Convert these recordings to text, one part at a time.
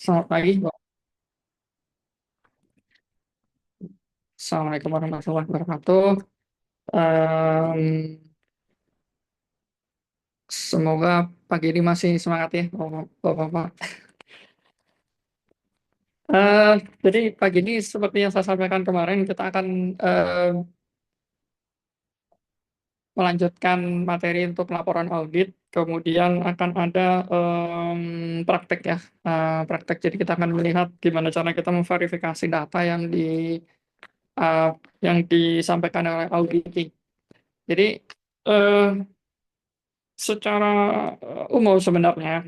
Selamat pagi, Mbak. Assalamualaikum warahmatullahi wabarakatuh. Em, Semoga pagi ini masih semangat ya, Bapak-Bapak. Eh, jadi pagi ini seperti yang saya sampaikan kemarin, kita akan melanjutkan materi untuk laporan audit. Kemudian akan ada praktek ya, praktek. Jadi kita akan melihat gimana cara kita memverifikasi data eh, yang disampaikan oleh auditing. Jadi eh, secara umum sebenarnya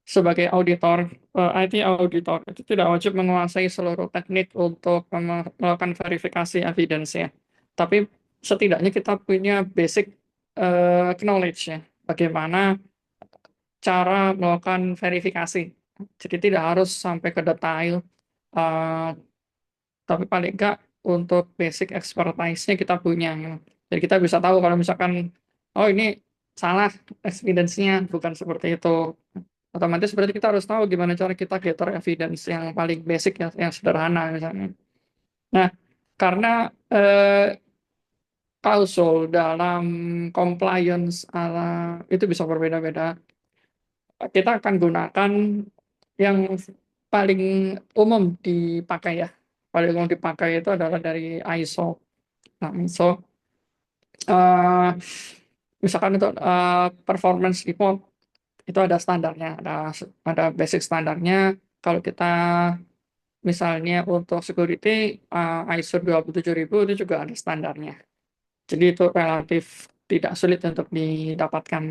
sebagai auditor, IT auditor itu tidak wajib menguasai seluruh teknik untuk melakukan verifikasi evidence ya. Tapi setidaknya kita punya basic knowledge ya, bagaimana cara melakukan verifikasi. Jadi tidak harus sampai ke detail, eh, tapi paling enggak untuk basic expertise-nya kita punya. Ya. Jadi kita bisa tahu kalau misalkan, oh ini salah evidence-nya, bukan seperti itu. Otomatis berarti kita harus tahu gimana cara kita gather evidence yang paling basic, yang sederhana misalnya. Nah, karena eh, klausul dalam compliance itu bisa berbeda-beda, kita akan gunakan yang paling umum dipakai ya. Paling umum dipakai itu adalah dari ISO. Nah, ISO, eh, misalkan itu performance report, itu ada standarnya, ada basic standarnya. Kalau kita misalnya untuk security, ISO 27000 itu juga ada standarnya. Jadi itu relatif tidak sulit untuk didapatkan.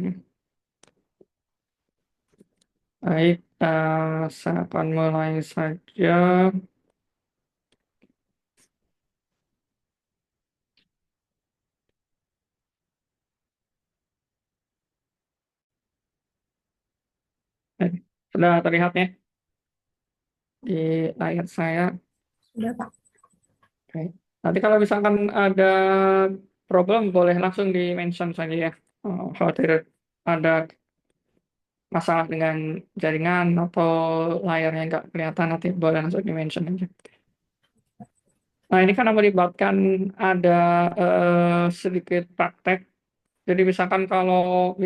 Baik, saya akan mulai saja. Eh, Sudah terlihat ya di layar saya. Sudah, Pak. Oke. Nanti kalau misalkan ada problem, boleh langsung di-mention saja ya. Khawatir ada masalah dengan jaringan atau layarnya nggak kelihatan, nanti boleh langsung di-mention aja. Nah, ini kan melibatkan ada sedikit praktek. Jadi misalkan kalau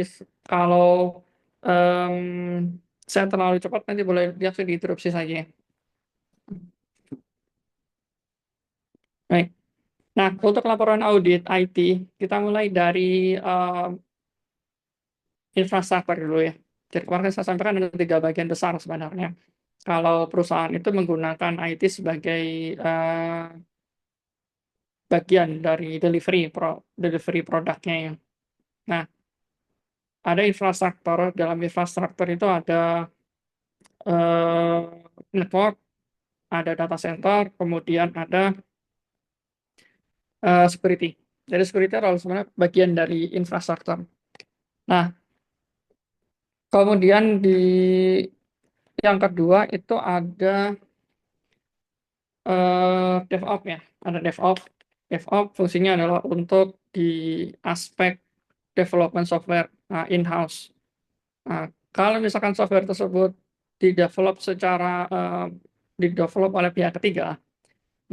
em, saya terlalu cepat, nanti boleh langsung diinterupsi saja. Baik. Nah, untuk laporan audit IT, kita mulai dari em, infrastruktur dulu ya. Jadi kemarin saya sampaikan ada tiga bagian besar sebenarnya. Kalau perusahaan itu menggunakan IT sebagai eh, bagian dari delivery produknya ya. Nah, ada infrastruktur. Dalam infrastruktur itu ada network, ada data center, kemudian ada security. Jadi security adalah sebenarnya bagian dari infrastruktur. Nah, kemudian yang kedua itu ada DevOps ya. Ada DevOps. DevOps fungsinya adalah untuk di aspek development software in-house. Nah, kalau misalkan software tersebut didevelop didevelop oleh pihak ketiga,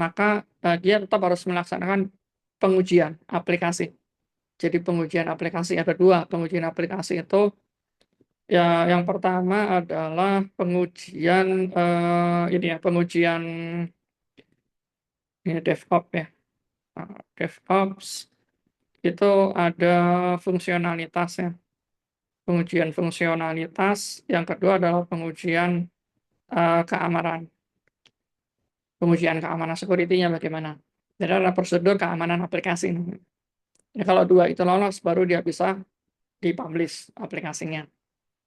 maka dia tetap harus melaksanakan pengujian aplikasi. Jadi pengujian aplikasi ada dua. Pengujian aplikasi itu ya, yang pertama adalah pengujian ini ya, pengujian ini DevOps ya. DevOps itu ada fungsionalitasnya. Pengujian fungsionalitas. Yang kedua adalah pengujian keamanan. Pengujian keamanan security-nya bagaimana. Jadi ada prosedur keamanan aplikasi. Ya, kalau dua itu lolos, baru dia bisa dipublish aplikasinya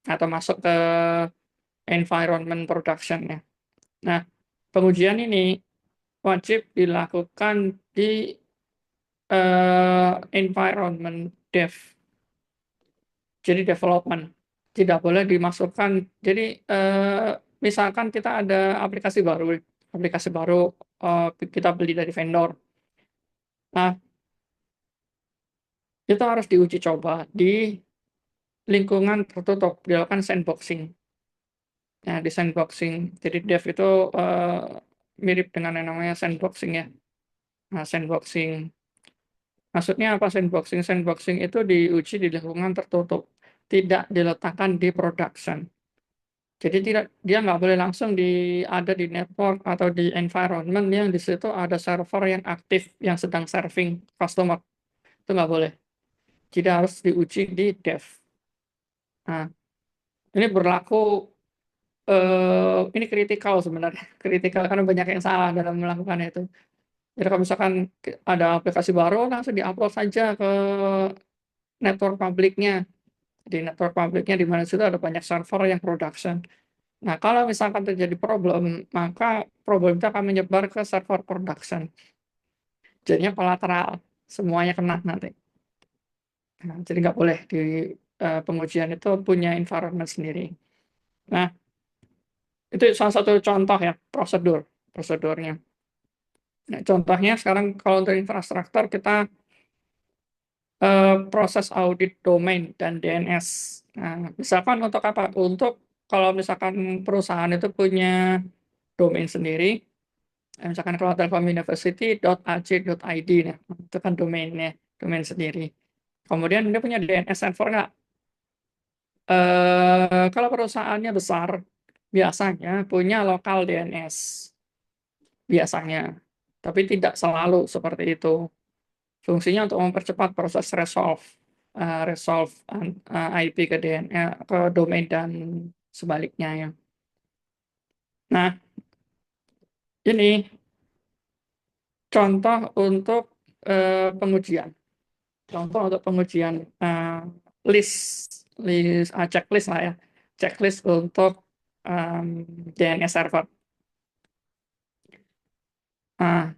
atau masuk ke environment production ya. Nah, pengujian ini wajib dilakukan di environment dev, jadi development. Tidak boleh dimasukkan. Jadi misalkan kita ada aplikasi baru kita beli dari vendor. Nah, itu harus diuji coba di lingkungan tertutup, dilakukan sandboxing. Nah, di sandboxing. Jadi dev itu eh, mirip dengan yang namanya sandboxing ya. Nah, sandboxing. Maksudnya apa sandboxing? Sandboxing itu diuji di lingkungan tertutup, tidak diletakkan di production. Jadi tidak, dia nggak boleh langsung ada di network atau di environment yang di situ ada server yang aktif yang sedang serving customer. Itu nggak boleh. Jadi harus diuji di dev. Nah, ini berlaku, ini kritikal sebenarnya. Kritikal karena banyak yang salah dalam melakukan itu. Jadi kalau misalkan ada aplikasi baru, langsung diupload saja ke network publiknya. Di network publiknya di mana situ ada banyak server yang production. Nah, kalau misalkan terjadi problem, maka problem itu akan menyebar ke server production. Jadinya kolateral, semuanya kena nanti. Nah, jadi nggak boleh di pengujian itu punya environment sendiri. Nah, itu salah satu contoh ya, prosedurnya. Nah, contohnya sekarang kalau untuk infrastruktur kita proses audit domain dan DNS. Nah, misalkan untuk apa? Untuk kalau misalkan perusahaan itu punya domain sendiri, misalkan kalau Telkom University.ac.id, nah, itu kan domainnya, domain sendiri. Kemudian dia punya DNS server nggak? Kalau perusahaannya besar, biasanya punya lokal DNS, biasanya. Tapi tidak selalu seperti itu. Fungsinya untuk mempercepat proses resolve IP ke DNS, ke domain dan sebaliknya ya. Nah, ini contoh untuk pengujian. Contoh untuk pengujian list, checklist lah ya, checklist untuk um, DNS server. Nah,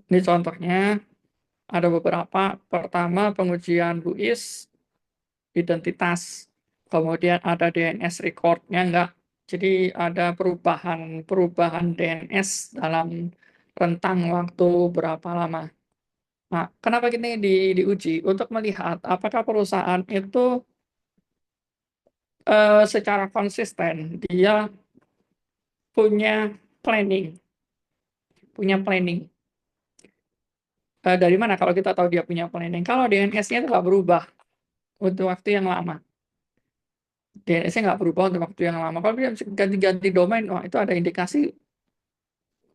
ini contohnya ada beberapa. Pertama, pengujian BUIS, identitas. Kemudian ada DNS recordnya enggak. Jadi ada perubahan DNS dalam rentang waktu berapa lama. Nah, kenapa ini diuji? Untuk melihat apakah perusahaan itu secara konsisten dia punya planning, punya planning. Dari mana kalau kita tahu dia punya planning? Kalau DNS-nya itu nggak berubah untuk waktu yang lama. DNS-nya nggak berubah untuk waktu yang lama. Kalau dia ganti-ganti domain, wah itu ada indikasi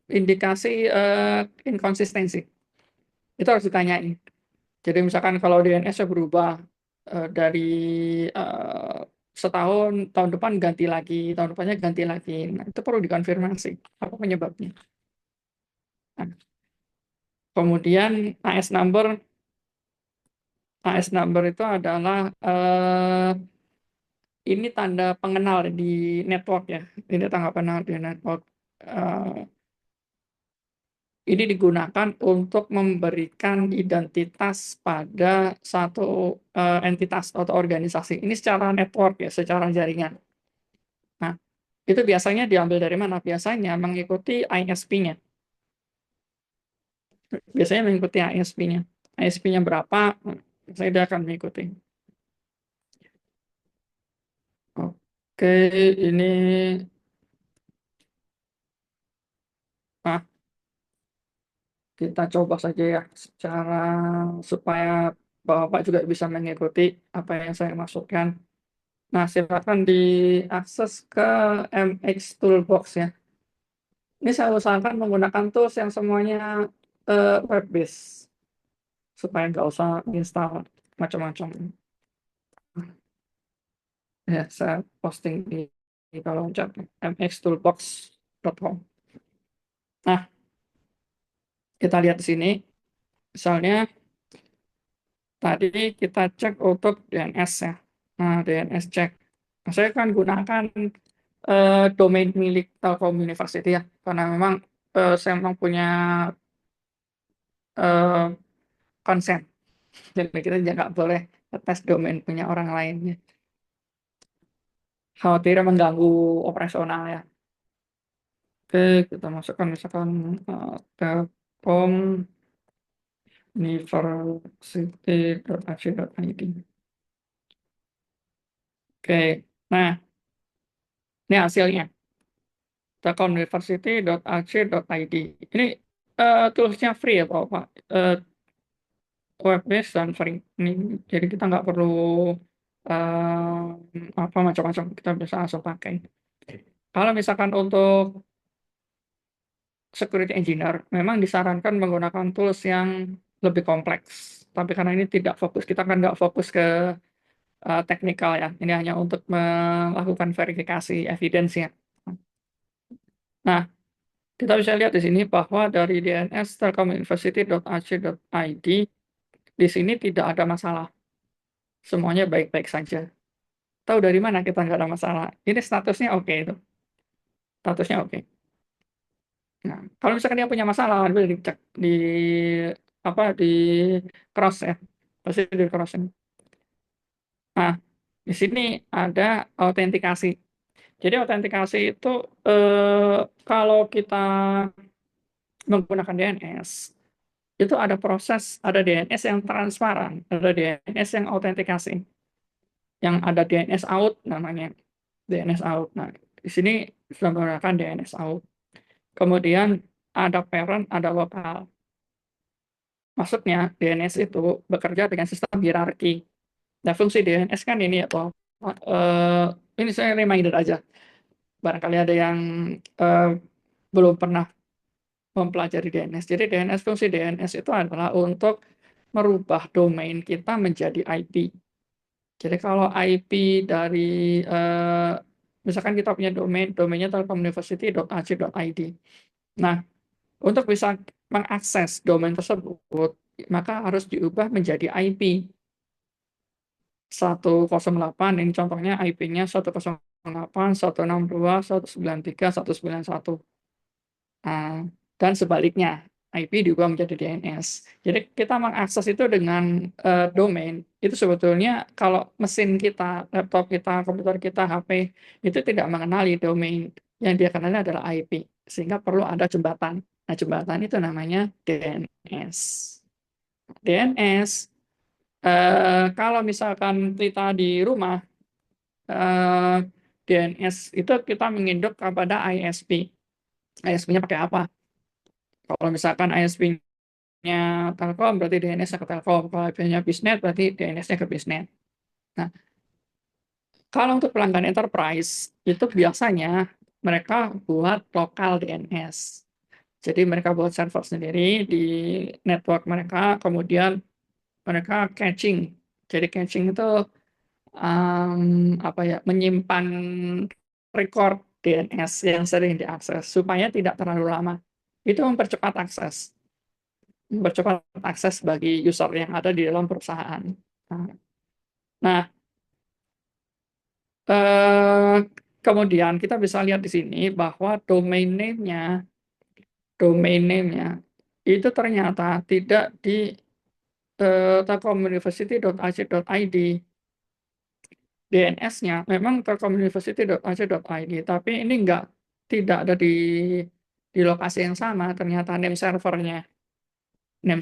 indikasi inkonsistensi. Itu harus ditanyain. Jadi misalkan kalau DNS-nya berubah dari eh, setahun, tahun depan ganti lagi, tahun depannya ganti lagi. Nah, itu perlu dikonfirmasi apa penyebabnya. Nah, kemudian AS number itu adalah ini tanda pengenal di network ya. Ini tanda pengenal di network. Eh, ini digunakan untuk memberikan identitas pada satu entitas atau organisasi. Ini secara network ya, secara jaringan. Nah, itu biasanya diambil dari mana? Biasanya mengikuti ISP-nya. Biasanya mengikuti ISP-nya. ISP-nya berapa, saya dia akan mengikuti. Oke, ini ah, kita coba saja ya secara supaya Bapak juga bisa mengikuti apa yang saya maksudkan. Nah, silakan diakses ke MX Toolbox ya. Ini saya usahakan menggunakan tools yang semuanya web based supaya nggak usah install macam-macam. Ya, saya posting di kolom chat mxtoolbox.com. Nah, kita lihat di sini, misalnya tadi kita cek untuk DNS ya. Nah, DNS cek. Nah, saya kan gunakan domain milik Telkom University ya, karena memang saya memang punya eh, konsen. Jadi kita juga nggak boleh tes domain punya orang lainnya. Khawatir mengganggu operasional ya. Oke, kita masukkan misalkan Telkom university.ac.id. Oke, nah Ini hasilnya, telkomuniversity.ac.id. Ini toolsnya free ya Pak. Web based dan free. Ini jadi kita nggak perlu apa macam-macam, kita bisa langsung pakai. Kalau misalkan untuk security engineer, memang disarankan menggunakan tools yang lebih kompleks. Tapi karena ini tidak fokus, kita kan nggak fokus ke teknikal ya. Ini hanya untuk melakukan verifikasi evidence-nya. Nah, kita bisa lihat di sini bahwa dari DNS telkomuniversity.ac.id di sini tidak ada masalah. Semuanya baik-baik saja. Tahu dari mana kita nggak ada masalah? Ini statusnya oke itu. Statusnya oke. Nah, kalau misalkan dia punya masalah, boleh dicek di apa di cross ya, pasti di cross ini. Nah, di sini ada autentikasi. Jadi autentikasi itu kalau kita menggunakan DNS itu ada proses, ada DNS yang transparan, ada DNS yang autentikasi, yang ada DNS out namanya, DNS out. Nah, di sini sudah menggunakan DNS out. Kemudian ada parent, ada lokal. Maksudnya DNS itu bekerja dengan sistem hierarki. Nah, fungsi DNS kan ini ya, Pak. Eh, ini saya reminder aja. Barangkali ada yang eh, belum pernah mempelajari DNS. Jadi fungsi DNS itu adalah untuk merubah domain kita menjadi IP. Jadi kalau IP dari misalkan kita punya domainnya telkomuniversity.ac.id. Nah, untuk bisa mengakses domain tersebut, maka harus diubah menjadi IP 108. Ini contohnya IP-nya 108, 162, 193, 191. Nah, dan sebaliknya, IP diubah menjadi DNS. Jadi kita mengakses itu dengan domain. Itu sebetulnya kalau mesin kita, laptop kita, komputer kita, HP, itu tidak mengenali domain. Yang dia kenali adalah IP. Sehingga perlu ada jembatan. Nah, jembatan itu namanya DNS. DNS, kalau misalkan kita di rumah, eh, DNS itu kita menginduk kepada ISP. ISP-nya pakai apa? Kalau misalkan ISP-nya Telkom, berarti DNS-nya ke Telkom. Kalau ISP-nya Bisnet, berarti DNS-nya ke Bisnet. Nah, kalau untuk pelanggan enterprise, itu biasanya mereka buat lokal DNS. Jadi mereka buat server sendiri di network mereka, kemudian mereka caching. Jadi caching itu apa ya, menyimpan record DNS yang sering diakses supaya tidak terlalu lama. Itu mempercepat akses bagi user yang ada di dalam perusahaan. Nah, eh, kemudian kita bisa lihat di sini bahwa domain name-nya itu ternyata tidak di telkomuniversity.ac.id. DNS-nya memang telkomuniversity.ac.id, tapi ini tidak ada di lokasi yang sama. Ternyata name server ya, name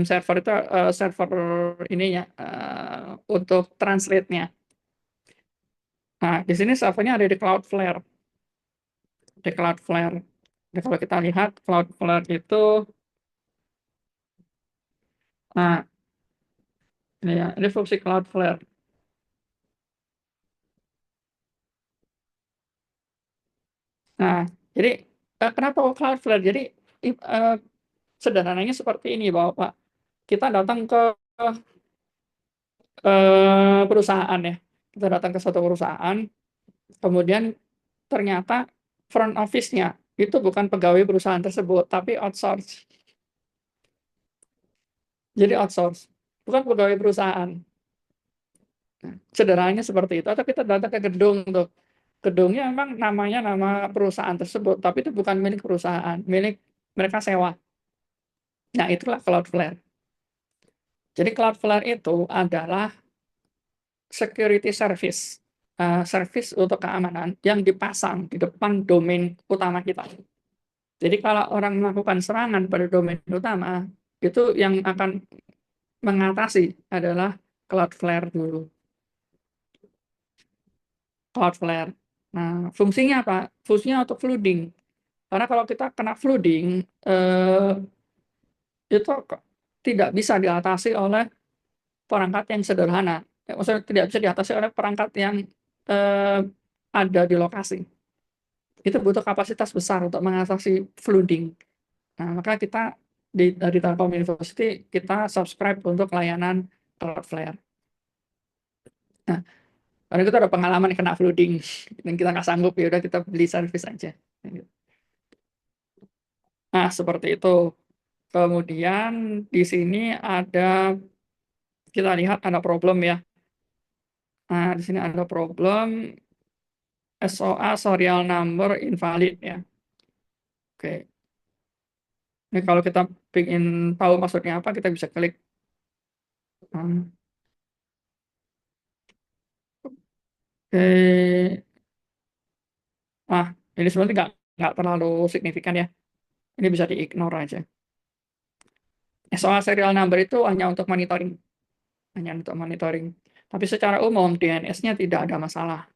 server itu server ininya untuk translate-nya. Nah, di sini servernya ada di Cloudflare. Di Cloudflare. Jadi kalau kita lihat Cloudflare itu, nah ini ya, ini fungsi Cloudflare. Nah, jadi kenapa Cloudflare? Jadi eh, sederhananya seperti ini, Bapak. Kita datang ke perusahaan ya. Kita datang ke suatu perusahaan, kemudian ternyata front office-nya itu bukan pegawai perusahaan tersebut, tapi outsource. Jadi outsource, bukan pegawai perusahaan. Nah, sederhananya seperti itu. Atau kita datang ke gedung tuh. Gedungnya memang namanya nama perusahaan tersebut, tapi itu bukan milik perusahaan, milik mereka sewa. Nah, itulah Cloudflare. Jadi Cloudflare itu adalah security service, service untuk keamanan yang dipasang di depan domain utama kita. Jadi kalau orang melakukan serangan pada domain utama, itu yang akan mengatasi adalah Cloudflare dulu. Cloudflare. Nah, fungsinya apa? Fungsinya untuk flooding. Karena kalau kita kena flooding, itu tidak bisa diatasi oleh perangkat yang sederhana. Maksudnya tidak bisa diatasi oleh perangkat yang eh, ada di lokasi. Itu butuh kapasitas besar untuk mengatasi flooding. Nah, maka kita dari Telkom University kita subscribe untuk layanan Cloudflare. Nah, karena kita ada pengalaman kena flooding dan kita nggak sanggup, ya udah kita beli service aja. Nah, seperti itu. Kemudian di sini ada, kita lihat ada problem ya. Nah, di sini ada problem SOA serial number invalid ya. Oke. Ini kalau kita ingin tahu maksudnya apa, kita bisa klik. Hmm, Oke. Ah, ini sebenarnya nggak terlalu signifikan ya. Ini bisa di-ignore aja. SOA serial number itu hanya untuk monitoring. Hanya untuk monitoring. Tapi secara umum DNS-nya tidak ada masalah.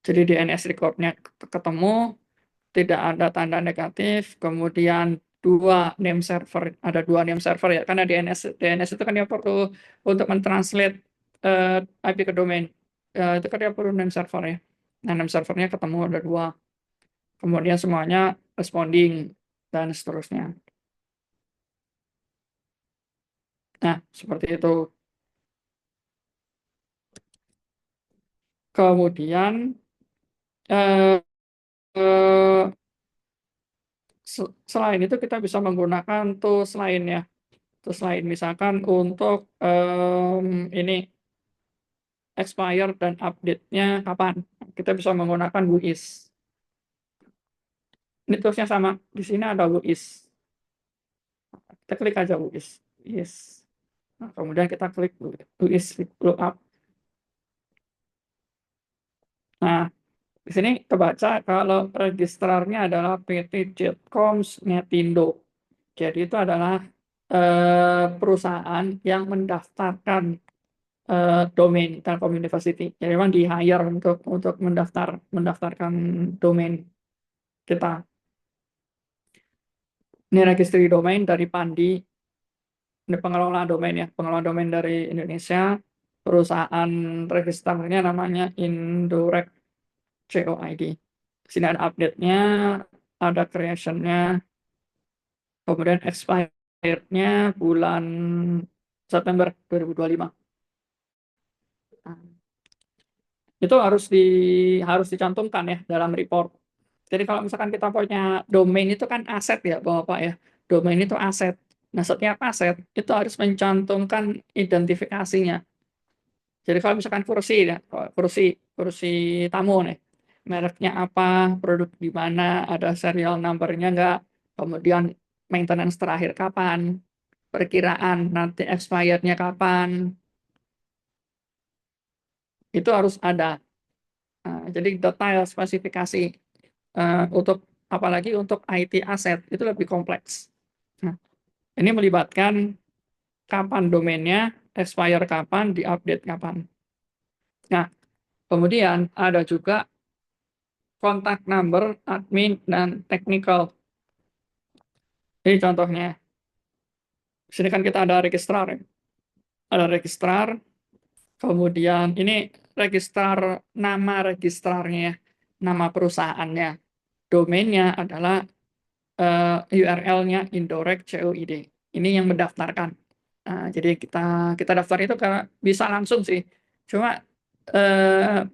Jadi DNS record-nya ketemu, tidak ada tanda negatif, kemudian ada dua name server ya, karena DNS itu kan dia perlu untuk mentranslate IP ke domain. Itu kan dia perlu name server ya. Nah, name servernya ketemu ada dua, kemudian semuanya responding dan seterusnya. Nah, seperti itu. Kemudian eh, eh, selain itu kita bisa menggunakan tools lainnya. Tools lain misalkan untuk ini expire dan update-nya kapan. Kita bisa menggunakan WHOIS. Ini toolsnya sama. Di sini ada WHOIS. Kita klik aja WHOIS. Yes. Nah, kemudian kita klik WHOIS lookup. Nah, di sini kebaca kalau registrarnya adalah PT Jetcoms Netindo. Jadi itu adalah perusahaan yang mendaftarkan domain Telkom University. Jadi memang di hire untuk mendaftarkan domain kita. Ini registry domain dari Pandi, ini pengelola domain ya, pengelola domain dari Indonesia. Perusahaan registernya namanya Indorex COID. Sini ada update-nya, ada creation-nya, kemudian expired-nya bulan September 2025. Nah, itu harus dicantumkan ya dalam report. Jadi kalau misalkan kita punya domain itu kan aset ya, Bapak ya. Domain itu aset. Nah, setiap aset itu harus mencantumkan identifikasinya. Jadi kalau misalkan kursi ya, kursi kursi tamu nih, mereknya apa, produk di mana, ada serial number-nya nggak, kemudian maintenance terakhir kapan, perkiraan nanti expired-nya kapan, itu harus ada. Nah, jadi detail spesifikasi untuk apalagi untuk IT aset itu lebih kompleks. Nah, ini melibatkan kapan domainnya, expire kapan, diupdate kapan. Nah, kemudian ada juga kontak number admin dan technical. Ini contohnya. Di sini kan kita ada registrar ya. Ada registrar, kemudian ini registrar, nama registrarnya, ya, nama perusahaannya. Domainnya adalah URL-nya Indorex COID. Ini yang mendaftarkan. Nah, jadi kita kita daftar itu karena bisa langsung sih. Cuma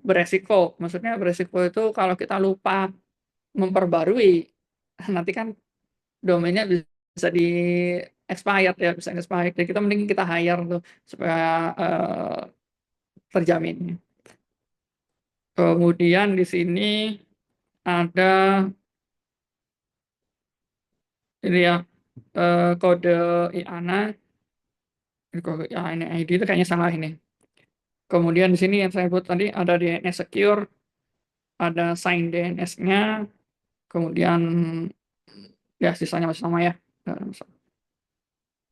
beresiko. Maksudnya beresiko itu kalau kita lupa memperbarui, nanti kan domainnya bisa di expired ya, bisa expired. Jadi kita mending kita hire tuh supaya terjamin. Kemudian di sini ada ini ya, kode IANA. Kode IANA ID itu kayaknya salah ini. Kemudian di sini yang saya buat tadi ada DNS secure, ada sign DNS-nya, kemudian ya sisanya masih sama ya.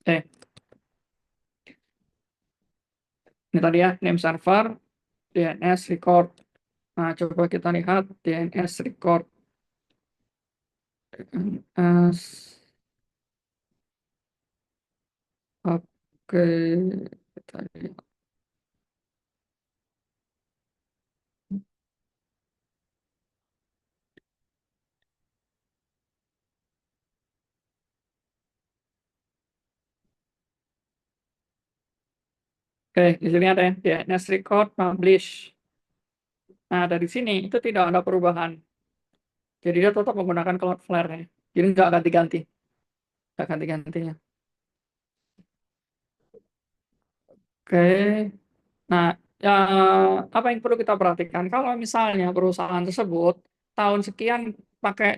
Eh, ini tadi ya, name server, DNS record. Nah, coba kita lihat DNS record. DNS. Oke, kita lihat. Oke, di sini ada ya, DNS record publish. Nah, dari sini itu tidak ada perubahan. Jadi dia tetap menggunakan Cloudflare ya. Jadi nggak ganti-ganti, nggak ganti-gantinya. Oke, nah ya, apa yang perlu kita perhatikan? Kalau misalnya perusahaan tersebut tahun sekian pakai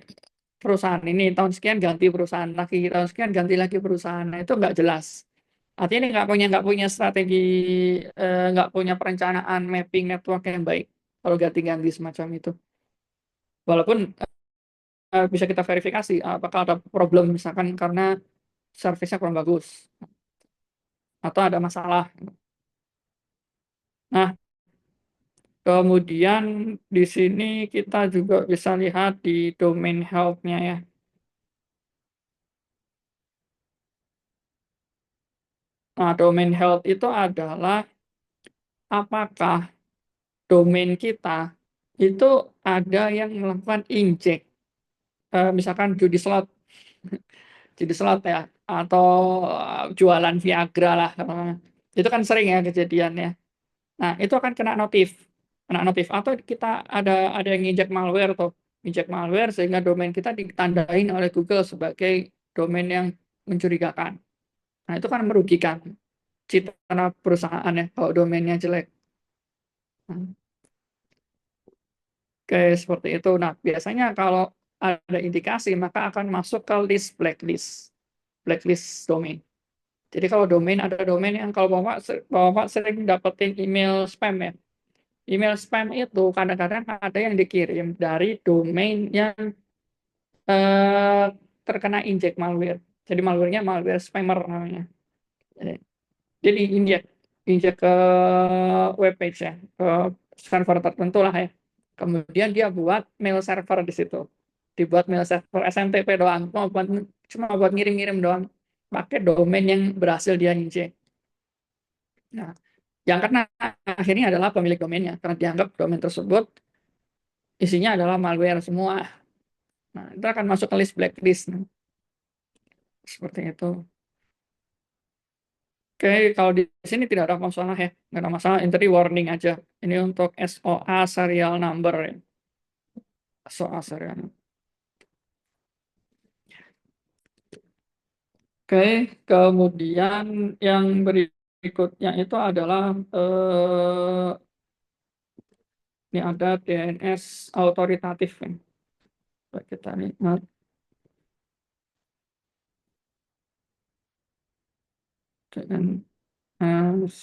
perusahaan ini, tahun sekian ganti perusahaan lagi, tahun sekian ganti lagi perusahaan, nah, itu nggak jelas. Artinya ini nggak punya strategi, nggak punya perencanaan mapping network yang baik kalau ganti-ganti semacam itu. Walaupun bisa kita verifikasi apakah ada problem misalkan karena servisnya kurang bagus atau ada masalah. Nah, kemudian di sini kita juga bisa lihat di domain health-nya ya. Nah, domain health itu adalah apakah domain kita itu ada yang melakukan inject, misalkan judi slot ya, atau jualan Viagra lah. Itu kan sering ya kejadiannya. Nah, itu akan kena notif. Atau kita ada yang injek malware tuh, injek malware sehingga domain kita ditandain oleh Google sebagai domain yang mencurigakan. Nah, itu kan merugikan citra perusahaan ya kalau domainnya jelek. Nah, kayak seperti itu. Nah, biasanya kalau ada indikasi maka akan masuk ke list blacklist domain. Jadi kalau domain ada domain yang kalau Bapak sering dapetin email spam ya. Email spam itu kadang-kadang ada yang dikirim dari domain yang eh, terkena injek malware. Jadi malwarenya malware spammer namanya. Jadi, jadi injek ke web page ya, ke server tertentu lah ya. Kemudian dia buat mail server di situ. Dibuat mail server SMTP doang, cuma buat ngirim-ngirim doang. Pakai domain yang berhasil dia injek. Nah, yang kena akhirnya adalah pemilik domainnya karena dianggap domain tersebut isinya adalah malware semua. Nah, itu akan masuk ke list blacklist. Nah, seperti itu. Oke, kalau di sini tidak ada masalah ya. Nggak ada masalah, ini tadi warning aja. Ini untuk SOA serial number ya. SOA serial number. Oke, kemudian yang berikutnya itu adalah ini ada DNS autoritatif ya. Coba kita lihat DNS.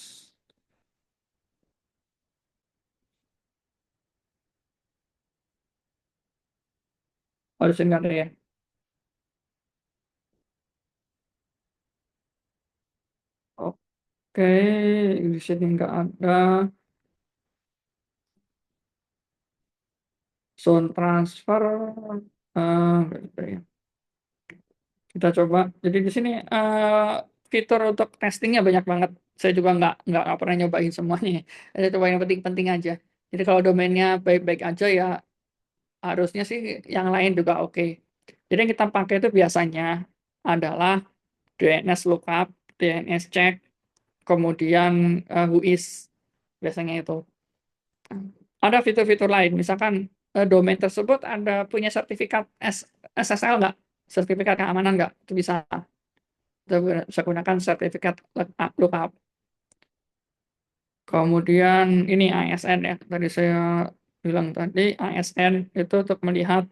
Oh, di sini nggak ada ya. Oke, di sini nggak ada. Zone transfer. Gitu ya. Kita coba. Jadi di sini fitur untuk testingnya banyak banget. Saya juga nggak pernah nyobain semuanya. Saya coba yang penting-penting aja. Jadi kalau domainnya baik-baik aja ya harusnya sih yang lain juga oke. Jadi yang kita pakai itu biasanya adalah DNS lookup, DNS check, kemudian whois biasanya itu. Ada fitur-fitur lain, misalkan domain tersebut ada punya sertifikat SSL nggak? Sertifikat keamanan nggak? Itu bisa. Kita bisa gunakan sertifikat lookup. Kemudian ini ASN ya, tadi saya bilang tadi ASN itu untuk melihat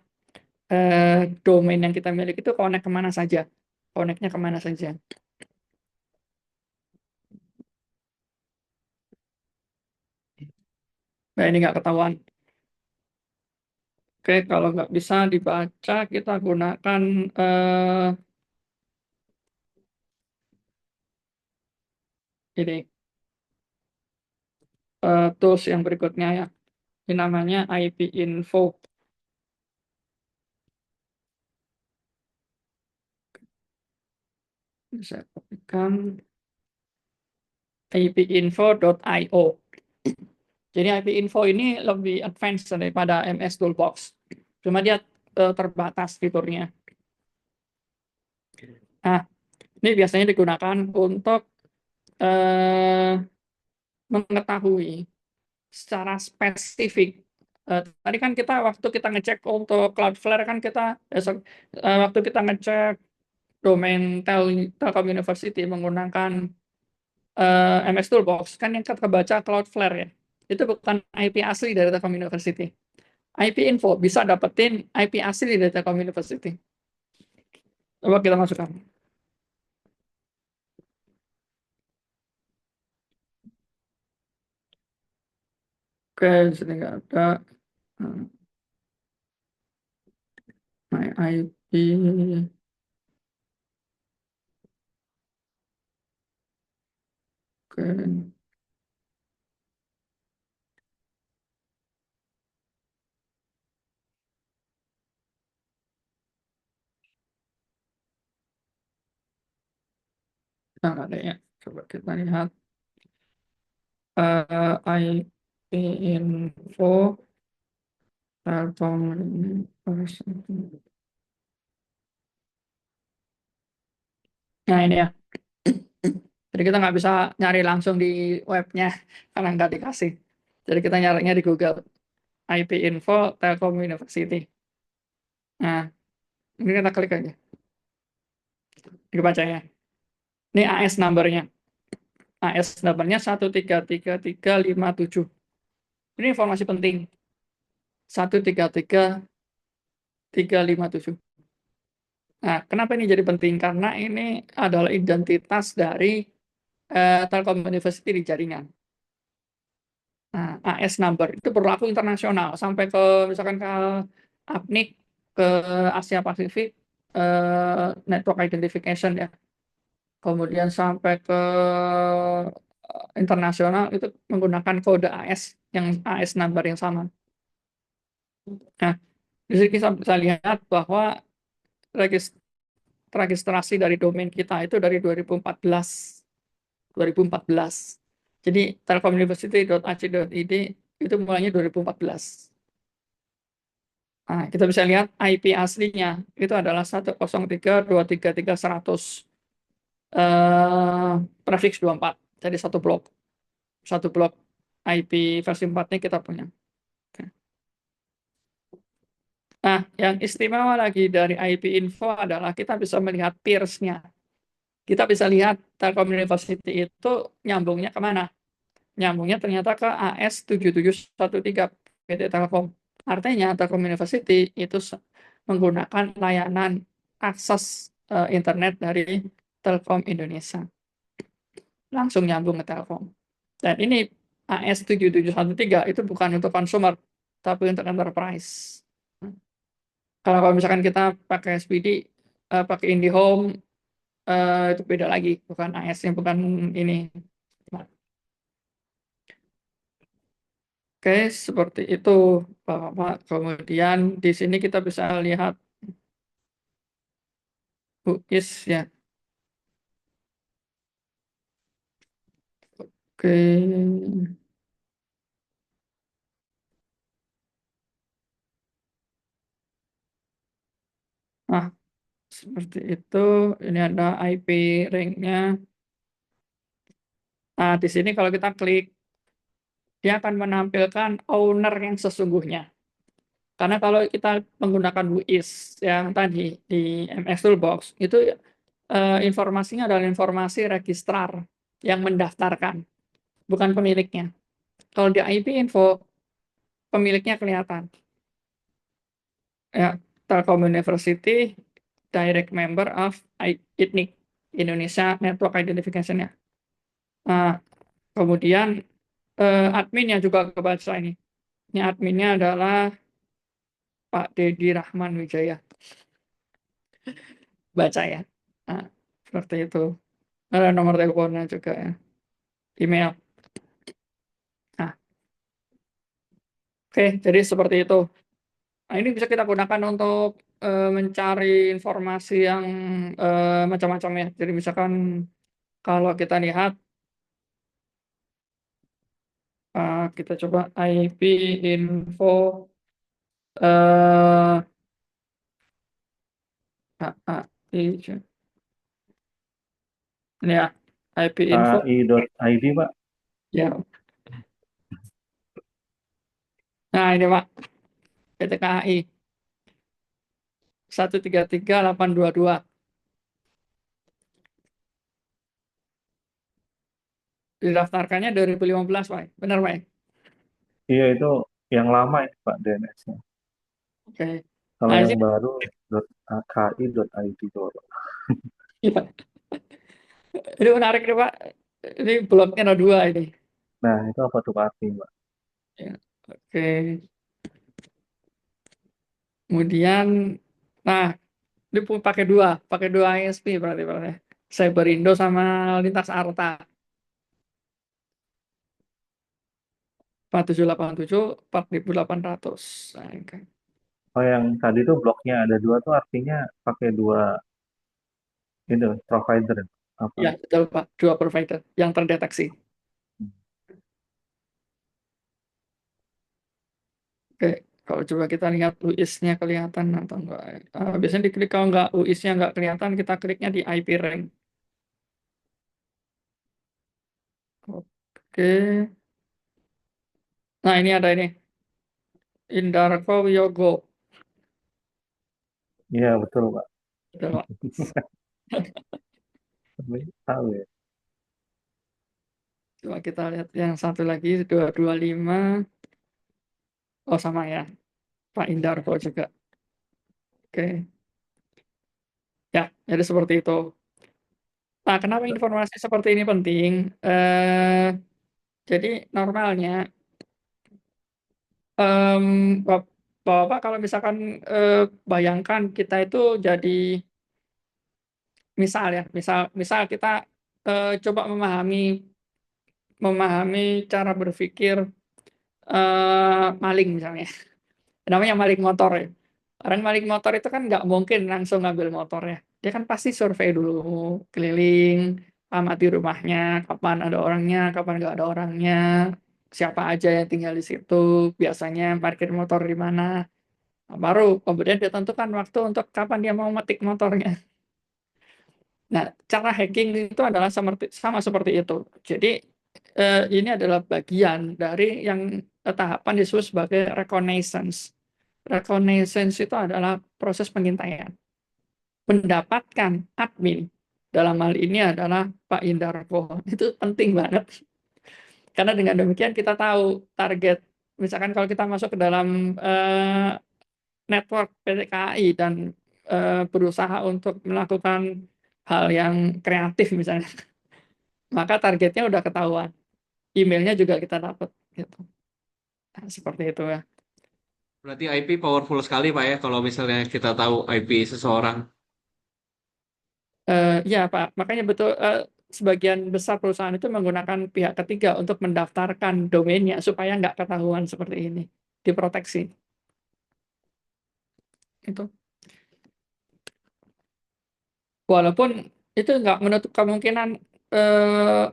domain yang kita miliki itu connect kemana saja, connectnya kemana saja. Nah ini nggak ketahuan. Oke, kalau nggak bisa dibaca, kita gunakan eh, ini tools yang berikutnya ya. Ini namanya IP info. Bisa kopikan ipinfo.io. Jadi IP info ini lebih advance daripada MS Toolbox. Cuma dia terbatas fiturnya. Nah, ini biasanya digunakan untuk eh, mengetahui secara spesifik. Tadi kan kita waktu kita ngecek untuk Cloudflare kan kita waktu kita ngecek domain Telkom University menggunakan MS Toolbox kan yang kebaca Cloudflare ya. Itu bukan IP asli dari Telkom University. IP info bisa dapetin IP asli dari Telkom University. Coba kita masukkan. Oke, di sini nggak ada. Hmm, My IP. Oke, kita nggak ada ya. Coba kita lihat. IP info Telkom University. Nah ini ya. Jadi kita nggak bisa nyari langsung di webnya karena nggak dikasih. Jadi kita nyarinya di Google. IP info Telkom University. Nah, ini kita klik aja. Dibaca ya. Ini AS numbernya. AS numbernya 1333357. Ini informasi penting. 1333357. Nah, kenapa ini jadi penting? Karena ini adalah identitas dari Telkom University di jaringan. Nah, AS number itu berlaku internasional sampai ke misalkan ke APNIC, ke Asia Pasifik, network identification ya. Kemudian sampai ke internasional itu menggunakan kode AS yang AS number yang sama. Nah, di sini kita bisa lihat bahwa regis- registrasi dari domain kita itu dari 2014. 2014. Jadi telkomuniversity.ac.id itu mulainya 2014. Nah, kita bisa lihat IP aslinya itu adalah 103.233.100 prefix 24. Jadi satu blok. Satu blok IP versi 4-nya kita punya. Oke. Nah, yang istimewa lagi dari IP info adalah kita bisa melihat peers-nya. Kita bisa lihat Telkom University itu nyambungnya kemana. Nyambungnya ternyata ke AS7713 PT Telkom. Artinya Telkom University itu menggunakan layanan akses internet dari Telkom Indonesia. Langsung nyambung ke Telkom. Dan ini AS7713 itu bukan untuk consumer, tapi untuk enterprise. Kalau misalkan kita pakai SPD, pakai IndiHome, itu beda lagi, bukan AS-nya, bukan ini. Oke, seperti itu, Bapak. Kemudian di sini kita bisa lihat UIS ya. Oke. Nah, seperti itu. Ini ada IP ring-nya. Nah, di sini kalau kita klik, dia akan menampilkan owner yang sesungguhnya. Karena kalau kita menggunakan WIS yang tadi di MS Toolbox, itu informasinya adalah informasi registrar yang mendaftarkan, bukan pemiliknya. Kalau di IP info, pemiliknya kelihatan. Ya, Telkom University, direct member of ITNIC, Indonesia Network Identification ya. Nah, kemudian adminnya juga kebaca ini. Ini adminnya adalah Pak Dedi Rahman Wijaya. Baca ya. Nah, seperti itu. Ada nomor teleponnya juga ya. Email. Nah, Oke, jadi seperti itu. Nah, ini bisa kita gunakan untuk mencari informasi yang macam-macam ya. Jadi misalkan kalau kita lihat, kita coba IP info eh AI, ini ya, IP info KI.id, Pak. ya. Nah, ini Pak, PT KAI 133822. Didaftarkannya 2015, Pak. Benar, Pak? Iya, itu yang lama ini, Pak, DNS-nya. Oke. Kalau Nah, di yang sini, baru .ki.id doang. ya, ini menarik nih, Pak. Ini bloknya ada dua ini. Nah, itu apa tuh Pak arti, Pak? Ya. Oke. Kemudian, nah, ini pakai dua ISP berarti. Cyberindo sama Lintas Arta. 4787, 4800. Nah, oke. Oh, yang tadi tuh bloknya ada dua tuh artinya pakai dua itu provider apa? Ya, betul, Pak. Dua provider yang terdeteksi. Oke, kalau coba kita lihat UIS-nya kelihatan atau enggak. Biasanya diklik, kalau enggak UIS-nya enggak kelihatan, kita kliknya di IP rank. Oke. Nah, ini ada ini. Indarko Wiyogo. Iya betul Pak. Betul, Pak. Tapi tahu ya. Coba kita lihat yang satu lagi, 225. Oh, sama ya. Pak Indarko juga. Oke. Ya, jadi seperti itu. Nah, kenapa informasi seperti ini penting? Eh, jadi normalnya, em, Bapak kalau misalkan bayangkan kita itu jadi misal ya, misal kita coba memahami cara berpikir maling misalnya. Namanya maling motor ya. Orang maling motor itu kan nggak mungkin langsung ngambil motornya. Dia kan pasti survei dulu, keliling, amati rumahnya, kapan ada orangnya, kapan nggak ada orangnya, siapa aja yang tinggal di situ, biasanya parkir motor di mana. Nah, baru kemudian dia tentukan waktu untuk kapan dia mau metik motornya. Nah, cara hacking itu adalah sama seperti itu. Jadi, ini adalah bagian dari yang tahapan disebut sebagai reconnaissance. Reconnaissance itu adalah proses pengintaian. Mendapatkan admin dalam hal ini adalah Pak Indarko. Itu penting banget. Karena dengan demikian kita tahu target. Misalkan kalau kita masuk ke dalam network PT KAI dan berusaha untuk melakukan hal yang kreatif misalnya, maka targetnya udah ketahuan. Emailnya juga kita dapat. Gitu. Nah, seperti itu ya. Berarti IP powerful sekali Pak ya kalau misalnya kita tahu IP seseorang. Ya Pak, makanya betul, sebagian besar perusahaan itu menggunakan pihak ketiga untuk mendaftarkan domainnya supaya nggak ketahuan seperti ini, diproteksi. Itu. Walaupun itu nggak menutup kemungkinan eh,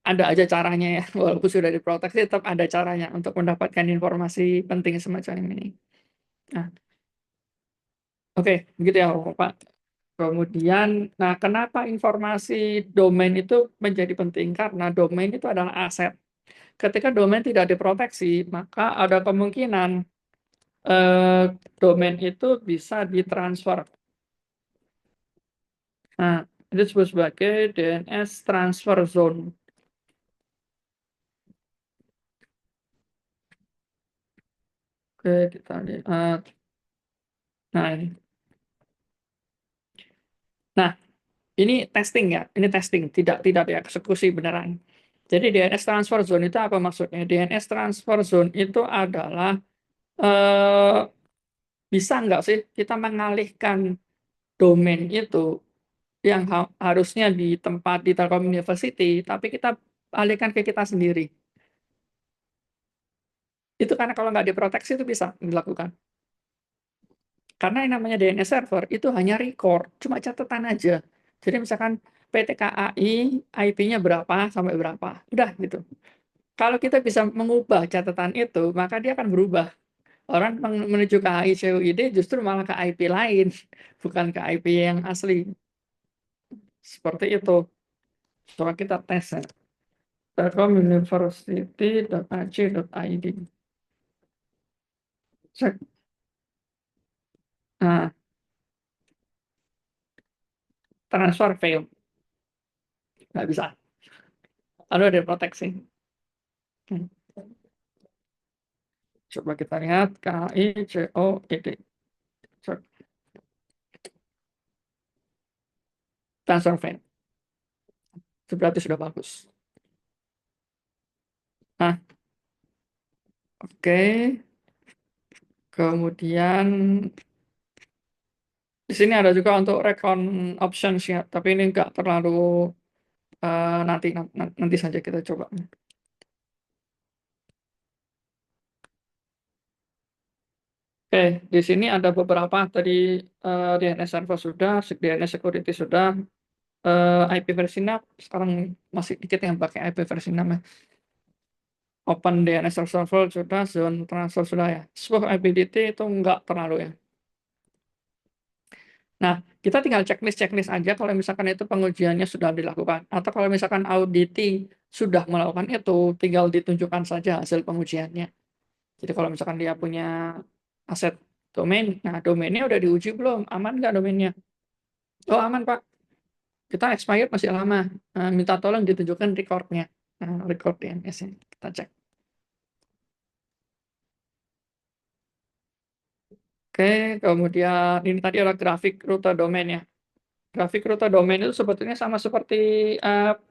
ada aja caranya ya, walaupun sudah diproteksi tetap ada caranya untuk mendapatkan informasi penting semacam ini. Nah, oke, begitu ya Pak. Kemudian, nah kenapa informasi domain itu menjadi penting? Karena domain itu adalah aset. Ketika domain tidak diproteksi, maka ada kemungkinan eh, domain itu bisa ditransfer. Nah, itu disebut sebagai DNS transfer zone. Oke, kita lihat. Nah, ini. Nah, ini testing ya. Ini testing, tidak dieksekusi beneran. Jadi DNS transfer zone itu apa maksudnya? DNS transfer zone itu adalah eh, bisa nggak sih kita mengalihkan domain itu yang harusnya di tempat di Telkom University, tapi kita alihkan ke kita sendiri. Itu karena kalau nggak diproteksi itu bisa dilakukan. Karena yang namanya DNS server itu hanya record, cuma catatan aja. Jadi misalkan PT KAI IP-nya berapa sampai berapa, udah gitu. Kalau kita bisa mengubah catatan itu, maka dia akan berubah. Orang menuju ke KAI CUID justru malah ke IP lain, bukan ke IP yang asli. Seperti itu. Coba kita tes ya. Telkomuniversity.ac.id. Cek. Nah, transfer fail. Nggak bisa. Lalu ada proteksi. Hmm. Coba kita lihat KAI COID. Cek. Transfer fail. Itu berarti sudah bagus. Nah, oke. Kemudian di sini ada juga untuk recon options ya, tapi ini nggak terlalu nanti saja kita coba. Oke, di sini ada beberapa tadi DNS server sudah, DNS security sudah, IP versi 6 sekarang masih dikit yang pakai IP versi 6 ya. Open DNS server sudah, zone transfer sudah ya. Swift IPDT itu nggak terlalu ya. Nah, kita tinggal checklist aja kalau misalkan itu pengujiannya sudah dilakukan. Atau kalau misalkan auditing sudah melakukan itu, tinggal ditunjukkan saja hasil pengujiannya. Jadi kalau misalkan dia punya aset domain, nah domainnya udah diuji belum? Aman nggak domainnya? Oh aman Pak, kita expired masih lama. Nah, minta tolong ditunjukkan recordnya. Nah, record DNS-nya. Kita cek. Oke, kemudian ini tadi adalah grafik rute domain ya. Grafik rute domain itu sebetulnya sama seperti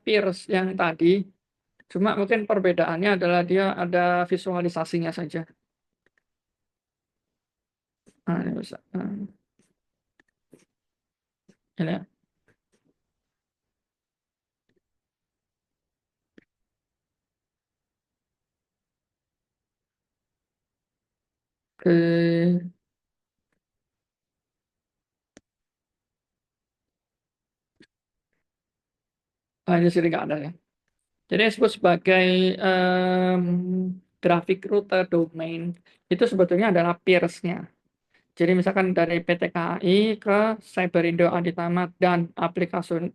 peers yang tadi, cuma mungkin perbedaannya adalah dia ada visualisasinya saja. Nah, ini bisa. Ini ya. Oke. Ini sini nggak ada ya. Jadi yang disebut sebagai em, grafik rute domain itu sebetulnya adalah peers-nya. Jadi misalkan dari PT KAI ke Cyberindo Aditamat dan aplikasi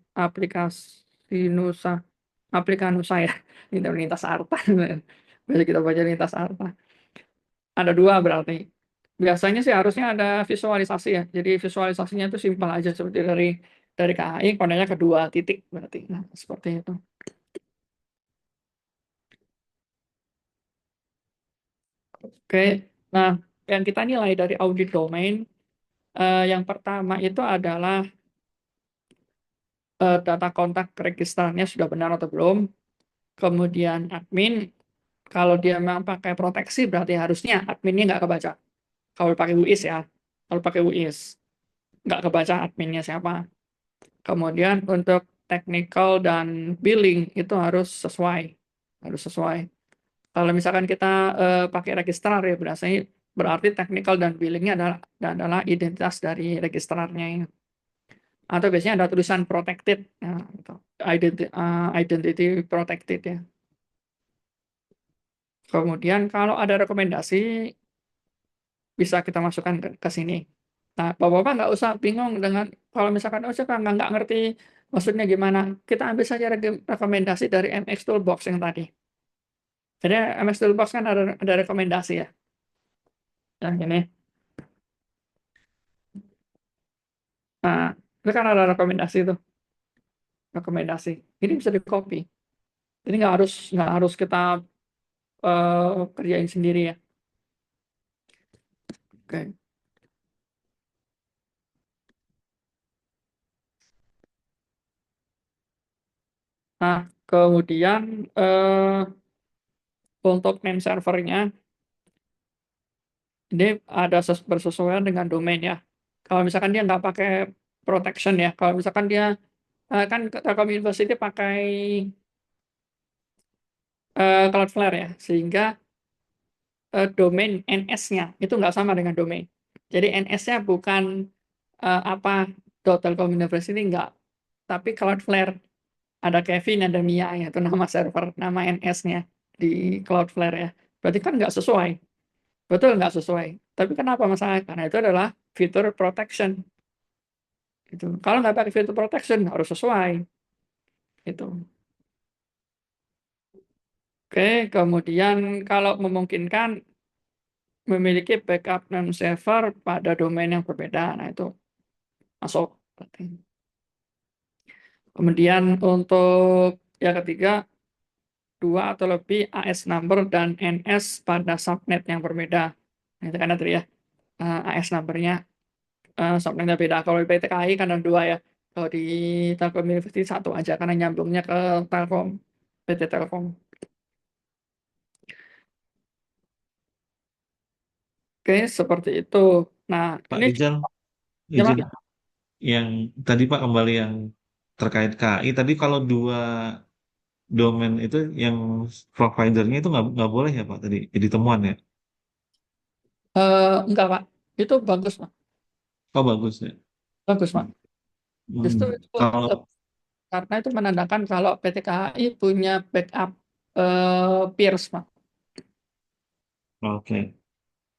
Nusa, Nusa ya, ini lintas Arta. Biasa kita baca lintas Arta. Ada dua berarti. Biasanya sih harusnya ada visualisasi ya. Jadi visualisasinya itu simpel aja seperti dari KAI kodenya kedua titik berarti. Nah, seperti itu. Oke. Nah, yang kita nilai dari audit domain yang pertama itu adalah data kontak registernya sudah benar atau belum. Kemudian admin, kalau dia memang pakai proteksi berarti harusnya adminnya nggak kebaca. Kalau pakai UIS ya, kalau pakai UIS nggak kebaca adminnya siapa. Kemudian untuk technical dan billing itu harus sesuai. Kalau misalkan kita pakai registrar ya berarti technical dan billingnya adalah identitas dari registrarnya ini. Atau biasanya ada tulisan protected, ya, gitu. Identity protected ya. Kemudian kalau ada rekomendasi bisa kita masukkan ke sini. Nah, Bapak-Bapak nggak usah bingung dengan kalau misalkan oh saya nggak ngerti maksudnya gimana. Kita ambil saja rekomendasi dari MX Toolbox yang tadi. Jadi MX Toolbox kan ada rekomendasi ya. Yang ini. Nah, itu kan ada rekomendasi tuh, rekomendasi. Ini bisa di copy. Jadi nggak harus kita kerjain sendiri ya. Oke. Nah, kemudian untuk name servernya ini ada bersesuaian dengan domain ya. Kalau misalkan dia nggak pakai protection ya, kalau misalkan dia kan Telkom University pakai Cloudflare ya, sehingga domain NS-nya itu nggak sama dengan domain. Jadi NS-nya bukan apa Telkom University nggak, tapi Cloudflare ada Kevin ada Mia ya itu nama server, nama NS-nya di Cloudflare ya. Berarti kan nggak sesuai, betul nggak sesuai. Tapi kenapa masalah? Karena itu adalah fitur protection. Itu kalau nggak pakai fitur protection harus sesuai. Itu. Oke, kemudian kalau memungkinkan memiliki backup name server pada domain yang berbeda. Nah, itu masuk. Kemudian untuk yang ketiga, dua atau lebih AS number dan NS pada subnet yang berbeda. Nah, itu kan tadi ya, AS numbernya subnetnya beda. Kalau di PTKI kan ada dua ya. Kalau di Telkom University satu aja karena nyambungnya ke Telkom, PT Telkom. Oke, seperti itu. Nah, Pak ini Rizal, izin gimana? yang tadi Pak kembali yang terkait KI tadi kalau dua domain itu yang providernya itu nggak boleh ya Pak tadi jadi temuan ya. Enggak, Pak. Itu bagus, Pak. Oh bagus ya. Bagus, Pak. Justru itu Kalau karena itu menandakan kalau PT KAI punya backup peers, Pak. oke.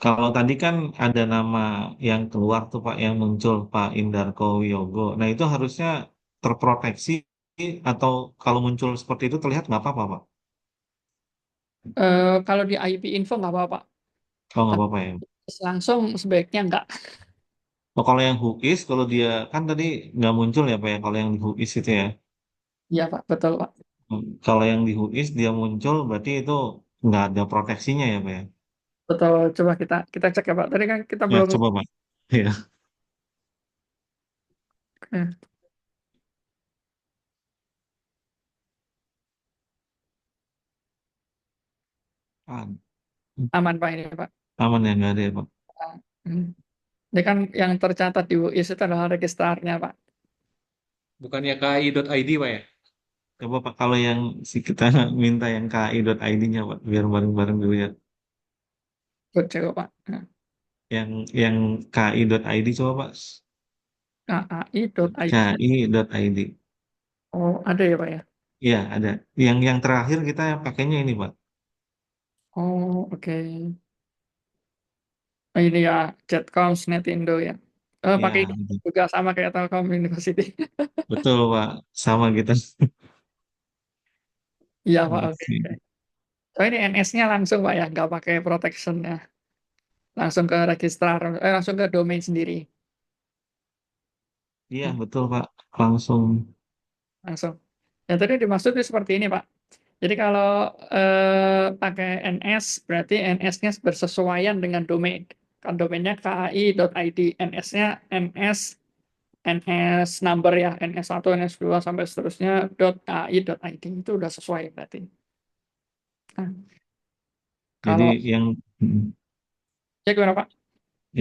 Kalau tadi kan ada nama yang keluar tuh Pak yang muncul Pak Indarko Wiyogo. Nah itu harusnya terproteksi atau kalau muncul seperti itu terlihat nggak apa-apa Pak? Kalau di IP info nggak apa-apa. Kalau nggak Tapi apa-apa ya. langsung sebaiknya nggak. Oh, kalau yang Whois, kalau dia kan tadi nggak muncul ya Pak ya, kalau yang di Whois itu ya. Iya, Pak. Betul, Pak. Kalau yang di Whois dia muncul, berarti itu nggak ada proteksinya ya Pak ya. Betul. Coba kita cek ya, Pak. Tadi kan kita Ya, belum. coba Pak. Ya, eh, aman, aman, Pak, ini, Pak. aman ya, nggak ada ya Pak. Hmm. Ini kan yang tercatat di UIS itu adalah registrarnya, Pak. Bukannya KI.id, Pak ya? Coba Pak, kalau yang si kita minta yang ki.id-nya Pak, biar bareng-bareng dulu ya. Coba, Pak. Nah, Yang ki.id coba Pak. KAI.id. ki.id. Oh, ada ya, Pak ya? Iya, ada. Yang terakhir kita pakainya ini Pak. Oh, oke. Oh, ini ya, Jetcoms Netindo ya. Pakai Ya, ini juga sama kayak Telkom University. betul Pak. Sama kita. Iya, Pak. Oke. Oke. Oh, ini NS-nya langsung, Pak ya, nggak pakai protection-nya. Langsung ke registrar, langsung ke domain sendiri. Iya, Hmm, betul Pak. Langsung. langsung. Yang tadi dimaksud itu seperti ini, Pak. Jadi kalau pakai NS, berarti NS-nya bersesuaian dengan domain. Kan domainnya kai.id, NS-nya NS, NS number ya, NS1, NS2, sampai seterusnya, .ai.id. Itu udah sesuai berarti. Nah, Jadi kalau, yang ya gimana, Pak?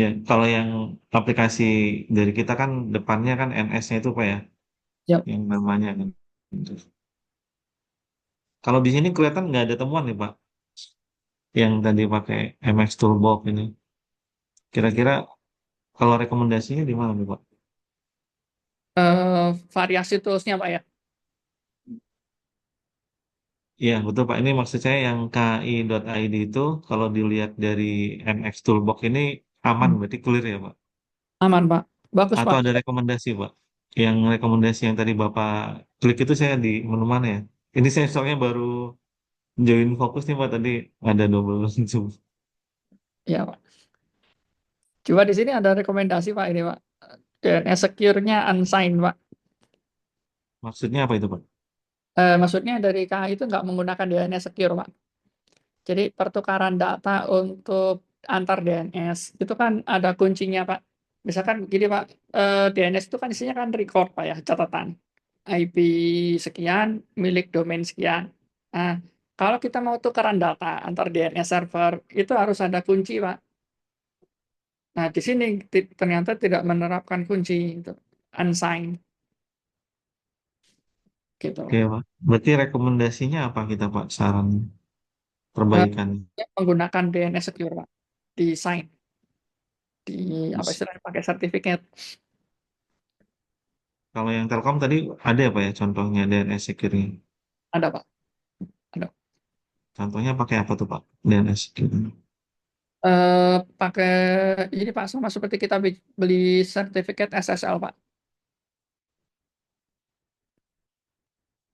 ya kalau yang aplikasi dari kita kan depannya kan NS-nya itu Pak ya, Ya, yang namanya kan. Kalau di sini kelihatan nggak ada temuan nih Pak, yang tadi pakai MX Toolbox ini. Kira-kira kalau rekomendasinya di mana nih Pak? variasi toolsnya, Pak ya. Iya betul Pak. Ini maksud saya yang ki.id itu kalau dilihat dari MX Toolbox ini aman Hmm. berarti clear ya Pak? Aman, Pak. Bagus, Atau Pak. ada rekomendasi Pak? Yang rekomendasi yang tadi Bapak klik itu saya di menu mana ya? Ini saya soalnya baru join fokus nih Pak tadi ada double zoom. Ya, Pak. Coba di sini ada rekomendasi, Pak, ini, Pak. DNS secure-nya unsigned, Pak. Maksudnya apa itu Pak? Maksudnya dari KAI itu nggak menggunakan DNS secure, Pak. Jadi pertukaran data untuk antar DNS itu kan ada kuncinya, Pak. Misalkan gini, Pak, DNS itu kan isinya kan record, Pak ya, catatan. IP sekian, milik domain sekian. Nah, kalau kita mau tukaran data antar DNS server, itu harus ada kunci, Pak. Nah, di sini ternyata tidak menerapkan kunci itu, unsigned, gitu. Oke Pak. Berarti rekomendasinya apa kita Pak saran? perbaikan. Menggunakan DNS Secure, Pak. Di sign. Di apa istilahnya pakai sertifikat. Kalau yang Telkom tadi ada apa ya contohnya DNS secure-nya? Ada, Pak. Ada. Contohnya pakai apa tuh Pak? DNS secure. Pakai ini Pak, sama seperti kita beli sertifikat SSL, Pak.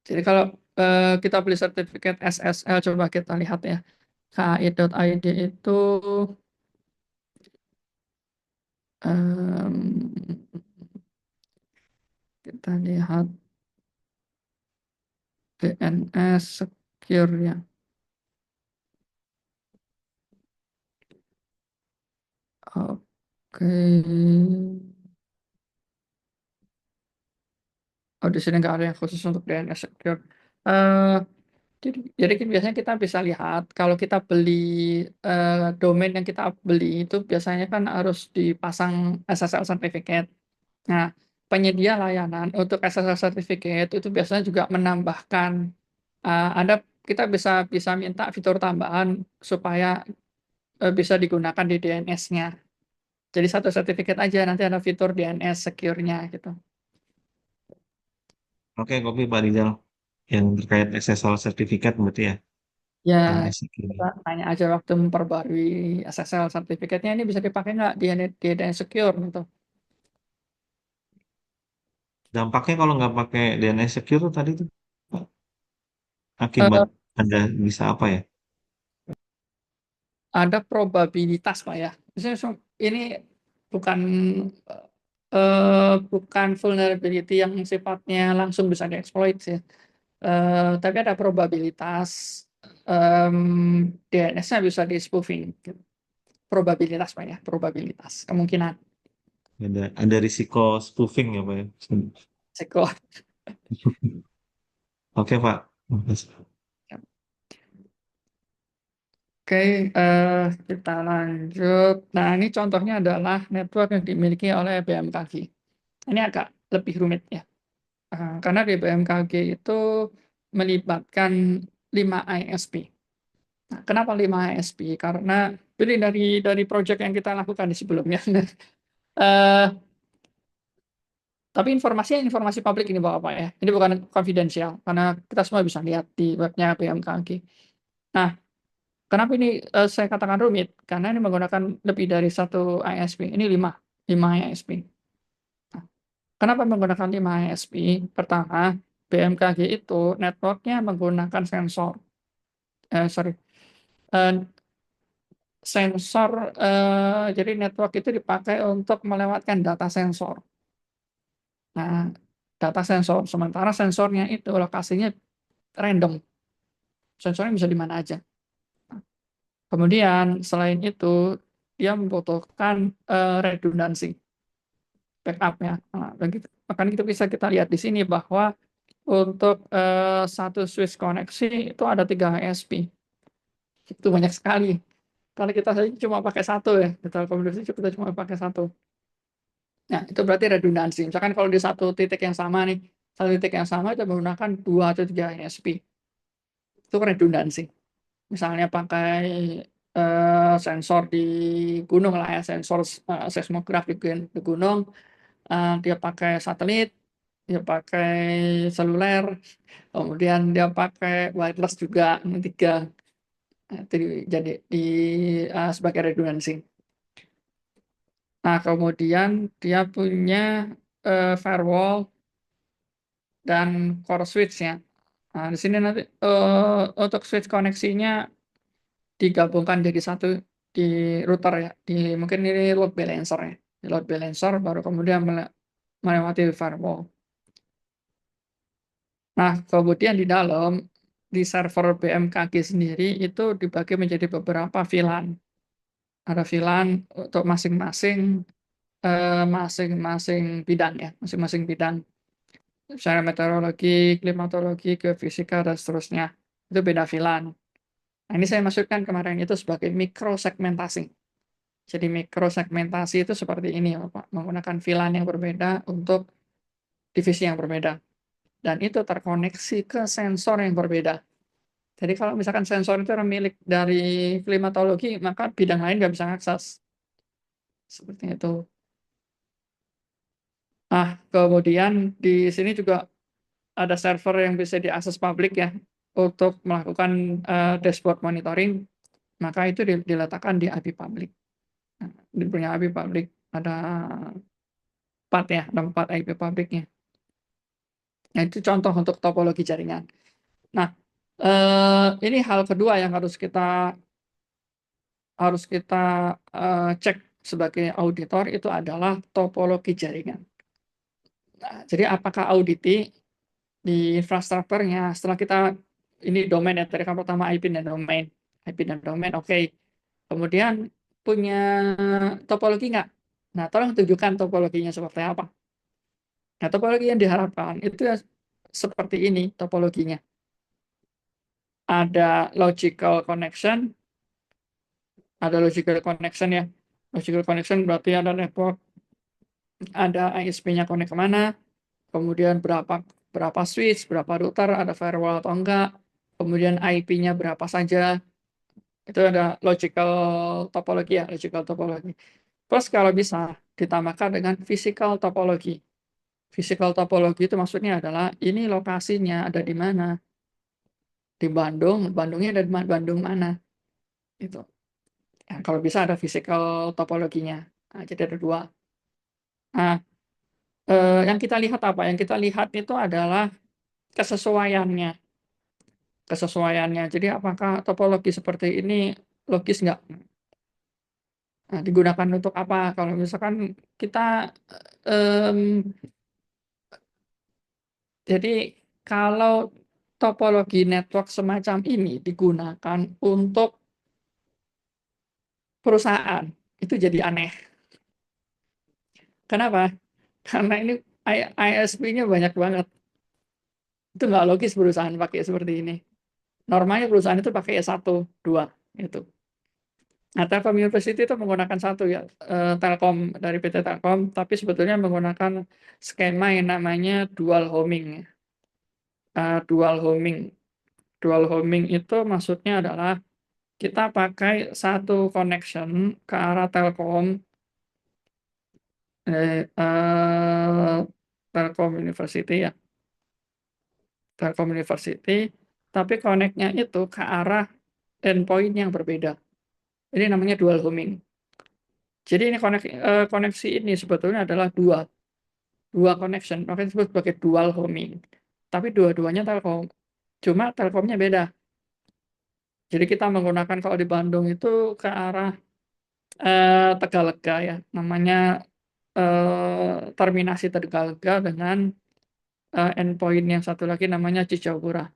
Jadi kalau kita beli sertifikat SSL, coba kita lihat ya. KAI.id itu em, kita lihat DNS secure-nya. Oke. Oh, di sini nggak ada yang khusus untuk DNS secure. Eh, jadi biasanya kita bisa lihat kalau kita beli domain yang kita beli itu biasanya kan harus dipasang SSL certificate. Nah, penyedia layanan untuk SSL certificate itu biasanya juga menambahkan ada kita bisa bisa minta fitur tambahan supaya bisa digunakan di DNS-nya. Jadi satu sertifikat aja nanti ada fitur DNS secure-nya gitu. Oke, kopi Pak Rizal. Yang terkait SSL sertifikat berarti ya. Ya, DNS secure. kita tanya aja waktu memperbarui SSL sertifikatnya ini bisa dipakai nggak di DNS secure gitu. Dampaknya kalau nggak pakai DNS secure tadi tuh Pak, akibat Eh, ada bisa apa ya? ada probabilitas Pak ya. Misalnya ini bukan bukan vulnerability yang sifatnya langsung bisa dieksploit sih. Tapi ada probabilitas DNS-nya bisa di spoofing. Probabilitas Pak ya, probabilitas kemungkinan. Ada risiko spoofing ya Pak ya. Seko. Oke Pak. Makasih. Oke, kita lanjut. Nah, ini contohnya adalah network yang dimiliki oleh BMKG. Ini agak lebih rumit ya. Karena di BMKG itu melibatkan 5 ISP. Nah, kenapa 5 ISP? Karena ini dari proyek yang kita lakukan di sebelumnya. Eh, tapi informasinya informasi publik ini Bapak ya. Ini bukan konfidensial karena kita semua bisa lihat di webnya BMKG. Nah, kenapa ini saya katakan rumit? Karena ini menggunakan lebih dari satu ISP. Ini 5 ISP. Nah, kenapa menggunakan 5 ISP? Pertama, BMKG itu networknya menggunakan sensor. Sorry, Eh, sensor. Jadi network itu dipakai untuk melewatkan data sensor. Nah, data sensor. Sementara sensornya itu lokasinya random. Sensornya bisa di mana aja. Kemudian selain itu dia membutuhkan redundansi backup ya. Nah, makanya kita bisa kita lihat di sini bahwa untuk satu switch koneksi itu ada 3 ISP. Itu banyak sekali. Kalau kita saja cuma pakai satu ya, kita komunikasi kita cuma pakai satu. Nah, itu berarti redundansi. Misalkan kalau di satu titik yang sama nih, satu titik yang sama kita menggunakan 2 atau 3 ISP. Itu redundansi. Misalnya pakai sensor di gunung lah ya, sensor seismograf di gunung, dia pakai satelit, dia pakai seluler, kemudian dia pakai wireless juga, ini 3. Nah, itu jadi sebagai redundansi. Nah, kemudian dia punya firewall dan core switch ya. Nah, di sini nanti untuk switch koneksinya digabungkan jadi satu di router ya. Mungkin ini load balancer ya. Di load balancer baru kemudian melewati firewall. Nah, kemudian di dalam di server BMKG sendiri itu dibagi menjadi beberapa VLAN. Ada VLAN untuk masing-masing bidang ya, masing-masing bidang. Misalnya meteorologi, klimatologi, geofisika dan seterusnya. Itu beda VLAN. Nah, ini saya masukkan kemarin itu sebagai mikrosegmentasi. Jadi mikrosegmentasi itu seperti ini, Bapak, menggunakan VLAN yang berbeda untuk divisi yang berbeda. Dan itu terkoneksi ke sensor yang berbeda. Jadi kalau misalkan sensor itu adalah milik dari klimatologi, maka bidang lain nggak bisa akses. Seperti itu. Nah, kemudian di sini juga ada server yang bisa diakses publik ya untuk melakukan dashboard monitoring, maka itu diletakkan di IP publik. Nah, di punya IP publik ada 4 ya, ada 4 IP publiknya. Nah, itu contoh untuk topologi jaringan. Nah, ini hal kedua yang harus kita cek sebagai auditor itu adalah topologi jaringan. Nah, jadi apakah auditi di infrastrukturnya setelah kita ini domain ya, tadi kan pertama IP dan domain oke. Kemudian punya topologi nggak? Nah, tolong tunjukkan topologinya seperti apa. Nah, topologi yang diharapkan itu ya seperti ini topologinya. Ada logical connection, ya. Logical connection berarti ada network, ada ISP-nya connect kemana, kemudian berapa switch, berapa router, ada firewall atau enggak, kemudian IP-nya berapa saja, itu ada logical topologi ya, logical topologi. Terus kalau bisa ditambahkan dengan physical topologi. Physical topologi itu maksudnya adalah ini lokasinya ada di mana, di Bandung, Bandungnya ada di Bandung mana, itu. Ya, kalau bisa ada physical topologinya. Nah, jadi ada 2. Nah, yang kita lihat apa? Yang kita lihat itu adalah kesesuaiannya. Jadi apakah topologi seperti ini logis nggak? Nah, digunakan untuk apa? Kalau misalkan kita em, jadi kalau topologi network semacam ini digunakan untuk perusahaan, itu jadi aneh. Kenapa? Karena ini ISP-nya banyak banget. Itu nggak logis perusahaan pakai seperti ini. Normalnya perusahaan itu pakai S1, 2 itu. Nah, Telkom University itu menggunakan satu ya, Telkom dari PT Telkom, tapi sebetulnya menggunakan skema yang namanya dual homing. Dual homing. Dual homing itu maksudnya adalah kita pakai satu connection ke arah Telkom, Telkom University ya, Telkom University, tapi connect-nya itu ke arah endpoint yang berbeda. Ini namanya dual homing. Jadi ini koneksi ini sebetulnya adalah dua connection, makanya disebut sebagai dual homing. Tapi dua-duanya Telkom, cuma Telkomnya beda. Jadi kita menggunakan kalau di Bandung itu ke arah Tegalega ya, namanya terminasi Tegalega dengan endpoint yang satu lagi namanya Cicawura.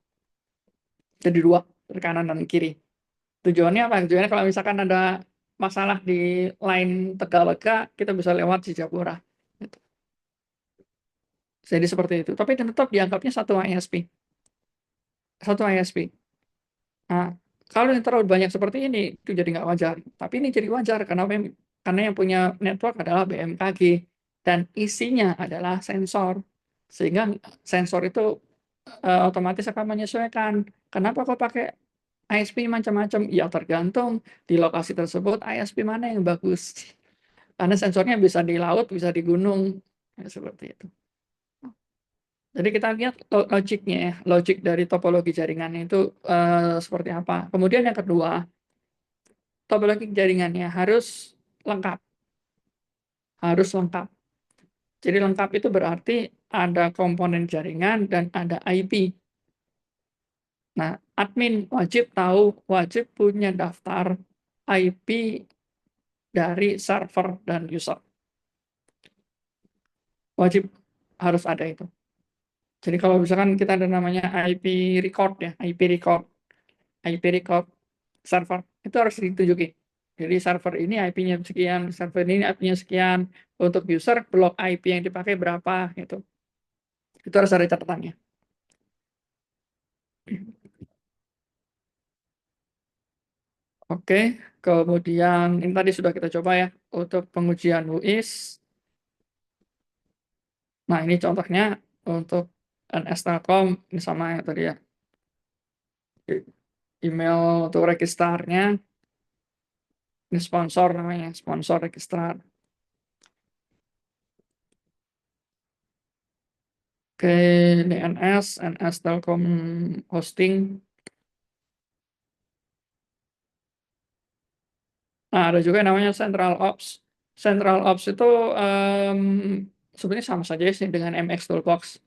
Jadi 2, dari kanan dan kiri. Tujuannya apa? Tujuannya kalau misalkan ada masalah di line Tegalega, kita bisa lewat Cicawura. Gitu. Jadi seperti itu. Tapi tetap dianggapnya satu ISP. Satu ISP. Nah, kalau yang terlalu banyak seperti ini, itu jadi nggak wajar. Tapi ini jadi wajar, karena yang punya network adalah BMKG. Dan isinya adalah sensor. Sehingga sensor itu otomatis akan menyesuaikan. Kenapa kok pakai ISP macam-macam? Ya tergantung di lokasi tersebut ISP mana yang bagus. Karena sensornya bisa di laut, bisa di gunung. Ya, seperti itu. Jadi kita lihat logiknya ya, logik dari topologi jaringannya itu seperti apa. Kemudian yang kedua, topologi jaringannya harus lengkap. Harus lengkap. Jadi lengkap itu berarti ada komponen jaringan dan ada IP. Nah, admin wajib punya daftar IP dari server dan user. Wajib harus ada itu. Jadi kalau misalkan kita ada namanya IP record ya, IP record server itu harus ditunjukin. Jadi server ini IP-nya sekian, server ini IP-nya sekian. Untuk user blok IP yang dipakai berapa gitu. Itu harus ada catatannya. Oke, kemudian ini tadi sudah kita coba ya untuk pengujian WIS. Nah, ini contohnya untuk NS Telkom ini sama ya tadi ya. email untuk registrarnya. Ini sponsor namanya, sponsor registrar. Oke, ini NS Telkom Hosting. Nah, ada juga yang namanya Central Ops. Central Ops itu em, sebenarnya sama saja sih dengan MX Toolbox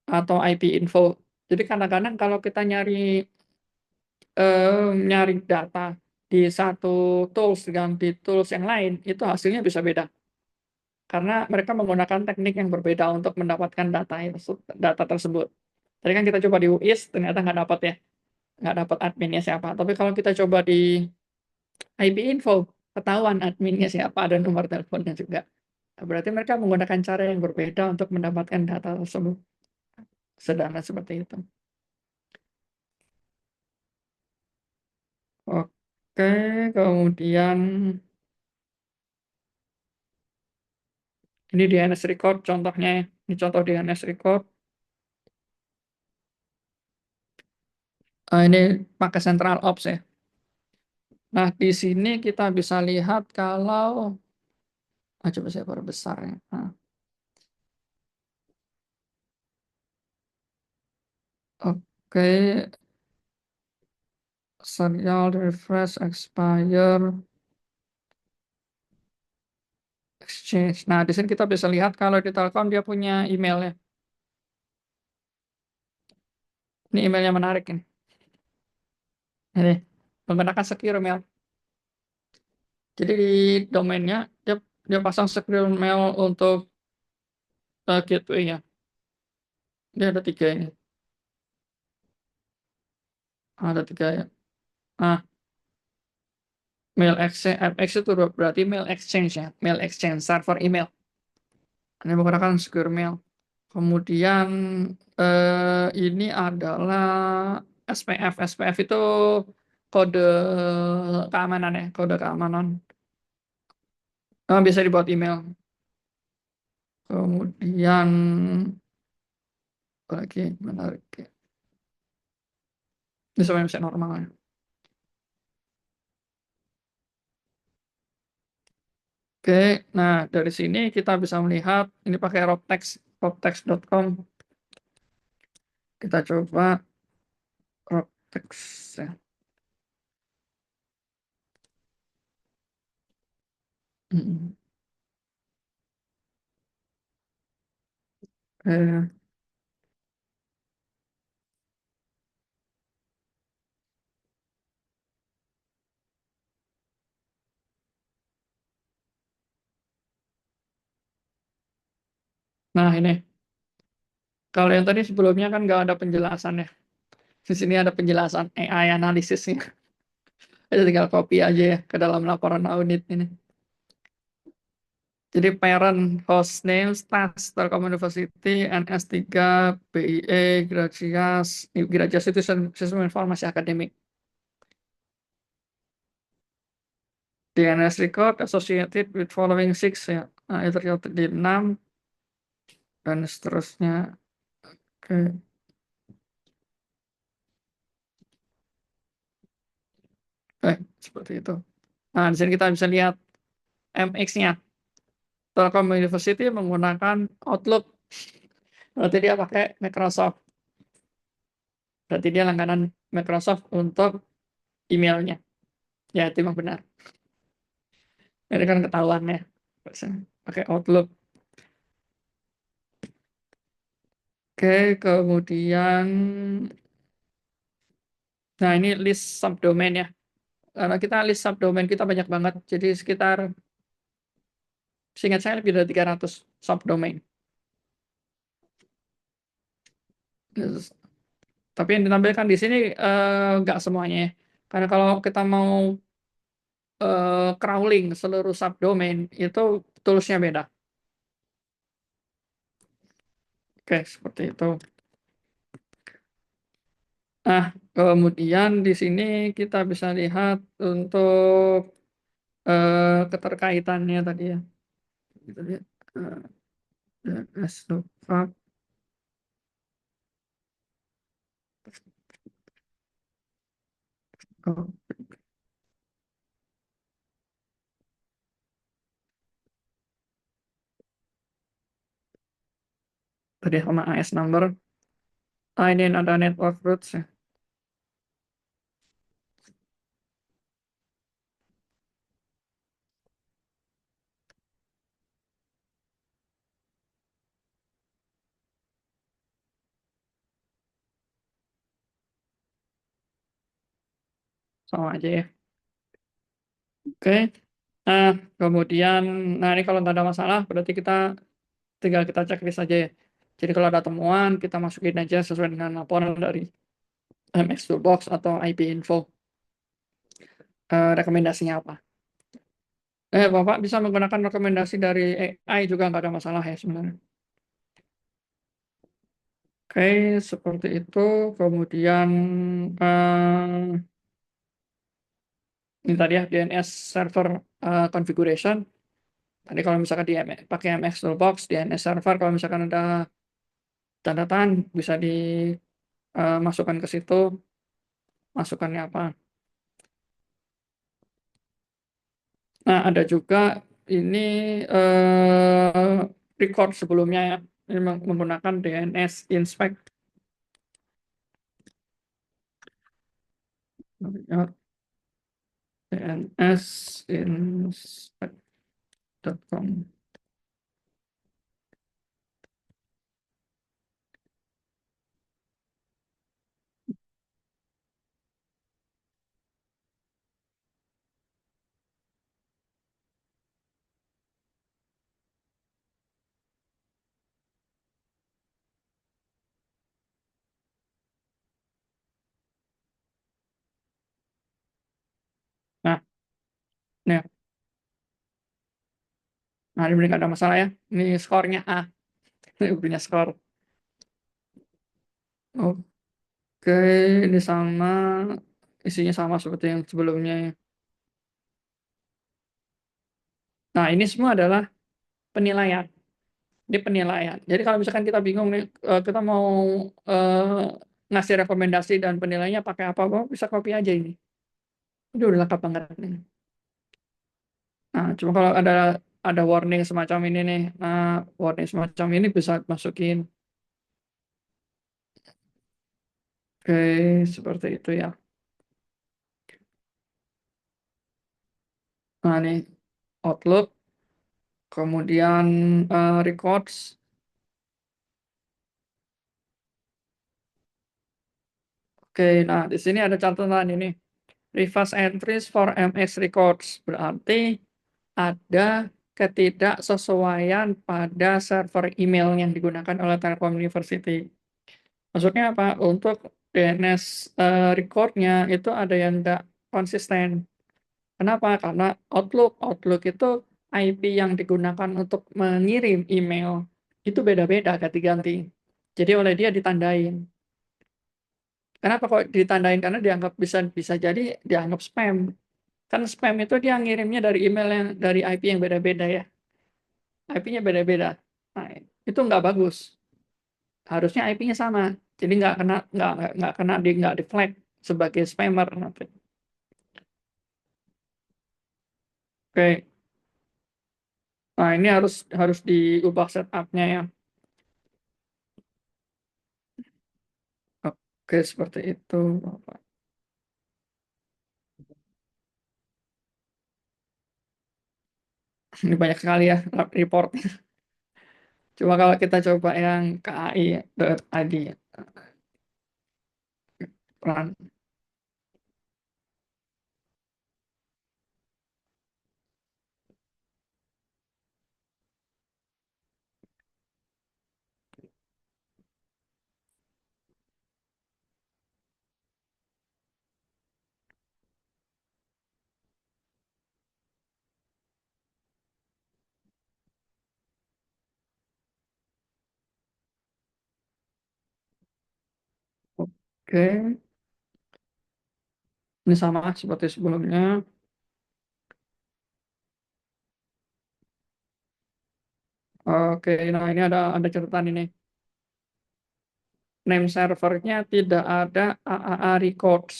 atau IP Info. Jadi kadang-kadang kalau kita nyari data di satu tools dengan di tools yang lain, itu hasilnya bisa beda. Karena mereka menggunakan teknik yang berbeda untuk mendapatkan data tersebut. Tadi kan kita coba di UIS, ternyata nggak dapat ya, nggak dapat adminnya siapa. Tapi kalau kita coba di IP Info, ketahuan adminnya siapa dan nomor teleponnya juga. Nah, berarti mereka menggunakan cara yang berbeda untuk mendapatkan data tersebut. Sederhana seperti itu. Oke, kemudian ini DNS record contohnya ya. Ini contoh DNS record. Ini pakai Central Ops ya. Nah, di sini kita bisa lihat kalau coba saya perbesar ya. Nah, oke, serial refresh expire exchange. Nah, di sini kita bisa lihat kalau di Telkom dia punya email ya. Ini emailnya menarik ini. Ini menggunakan secure mail. Jadi di domainnya dia pasang secure mail untuk gateway ya. Dia ada 3 ini. Ada 3 ya. Nah, mail exchange, MX itu berarti mail exchange ya. Mail exchange, server email. Ini menggunakan secure mail. Kemudian ini adalah SPF. SPF itu kode keamanan ya, kode keamanan. Bisa dibuat email. Kemudian apa lagi menarik ya. Ini semuanya bisa normal ya. Oke, nah dari sini kita bisa melihat ini pakai robtex.com. Kita coba robtex ya. Mm. Eh, Nah ini, kalau yang tadi sebelumnya kan nggak ada penjelasan ya. Di sini ada penjelasan AI analisisnya. Itu tinggal copy aja ya ke dalam laporan audit ini. Jadi parent, host name, stats, Telkom University, NS3, BIE, Gracias. Gracias itu sistem informasi akademik. DNS record associated with following 6 ya. Nah, itu tercatat di 6 dan seterusnya. Oke. Seperti itu. Nah, di sini kita bisa lihat MX-nya. Telkom University menggunakan Outlook. Berarti dia pakai Microsoft. Berarti dia langganan Microsoft untuk emailnya. Ya, itu memang benar. Ini kan ketahuan ya. Pakai Outlook. Oke, kemudian nah ini list subdomain ya. Karena kita list subdomain kita banyak banget. Jadi sekitar seingat saya lebih dari 300 subdomain. Yes. Tapi yang ditampilkan di sini nggak semuanya ya. Karena kalau kita mau crawling seluruh subdomain itu toolsnya beda. Oke, seperti itu. Nah, kemudian di sini kita bisa lihat untuk keterkaitannya tadi ya. Kita lihat lookup. Oh, tadi sama AS number. Ini ada network routes ya. Sama aja ya. Oke. Nah, kemudian, nah ini kalau nggak ada masalah, berarti tinggal kita checklist aja ya. Jadi kalau ada temuan, kita masukin aja sesuai dengan laporan dari MX Toolbox atau IP Info. Rekomendasinya apa? Bapak bisa menggunakan rekomendasi dari AI juga nggak ada masalah ya sebenarnya. Oke, seperti itu. Kemudian ini tadi ya DNS server configuration. Tadi kalau misalkan pakai MX Toolbox, DNS server kalau misalkan ada catatan bisa dimasukkan ke situ. Masukannya apa? Nah, ada juga ini record sebelumnya ya. Ini menggunakan DNS inspect. DNS inspect.com. Nah, nih, nah ini nggak ada masalah ya. Ini skornya A. Ini punya skor. Oke, ini sama. Isinya sama seperti yang sebelumnya ya. Nah, ini semua adalah penilaian. Ini penilaian. Jadi kalau misalkan kita bingung nih, kita mau ngasih rekomendasi dan penilaiannya pakai apa, Bapak bisa copy aja ini. Ini udah lengkap banget nih. Nah, cuma kalau ada warning semacam ini nih, nah warning semacam ini bisa masukin. Oke, seperti itu ya. Nah, nih Outlook, kemudian records. Oke, nah di sini ada catatan ini. Reverse entries for MX records berarti ada ketidaksesuaian pada server email yang digunakan oleh Telkom University. Maksudnya apa? Untuk DNS recordnya itu ada yang tidak konsisten. Kenapa? Karena Outlook itu IP yang digunakan untuk mengirim email itu beda-beda ganti-ganti. Jadi oleh dia ditandain. Kenapa kok ditandain? Karena dianggap bisa bisa jadi dianggap spam. Kan spam itu dia ngirimnya dari email yang dari IP yang beda-beda ya. IP-nya beda-beda. Nah, itu nggak bagus. Harusnya IP-nya sama. Jadi nggak kena nggak di flag sebagai spammer nanti. Oke. Nah, ini harus diubah setup-nya ya. Oke, seperti itu, Bapak. Ini banyak sekali ya report. Cuma kalau kita coba yang KAI.id run. Oke, ini sama seperti sebelumnya. Oke, nah ini ada catatan ini. Name servernya tidak ada AAA records.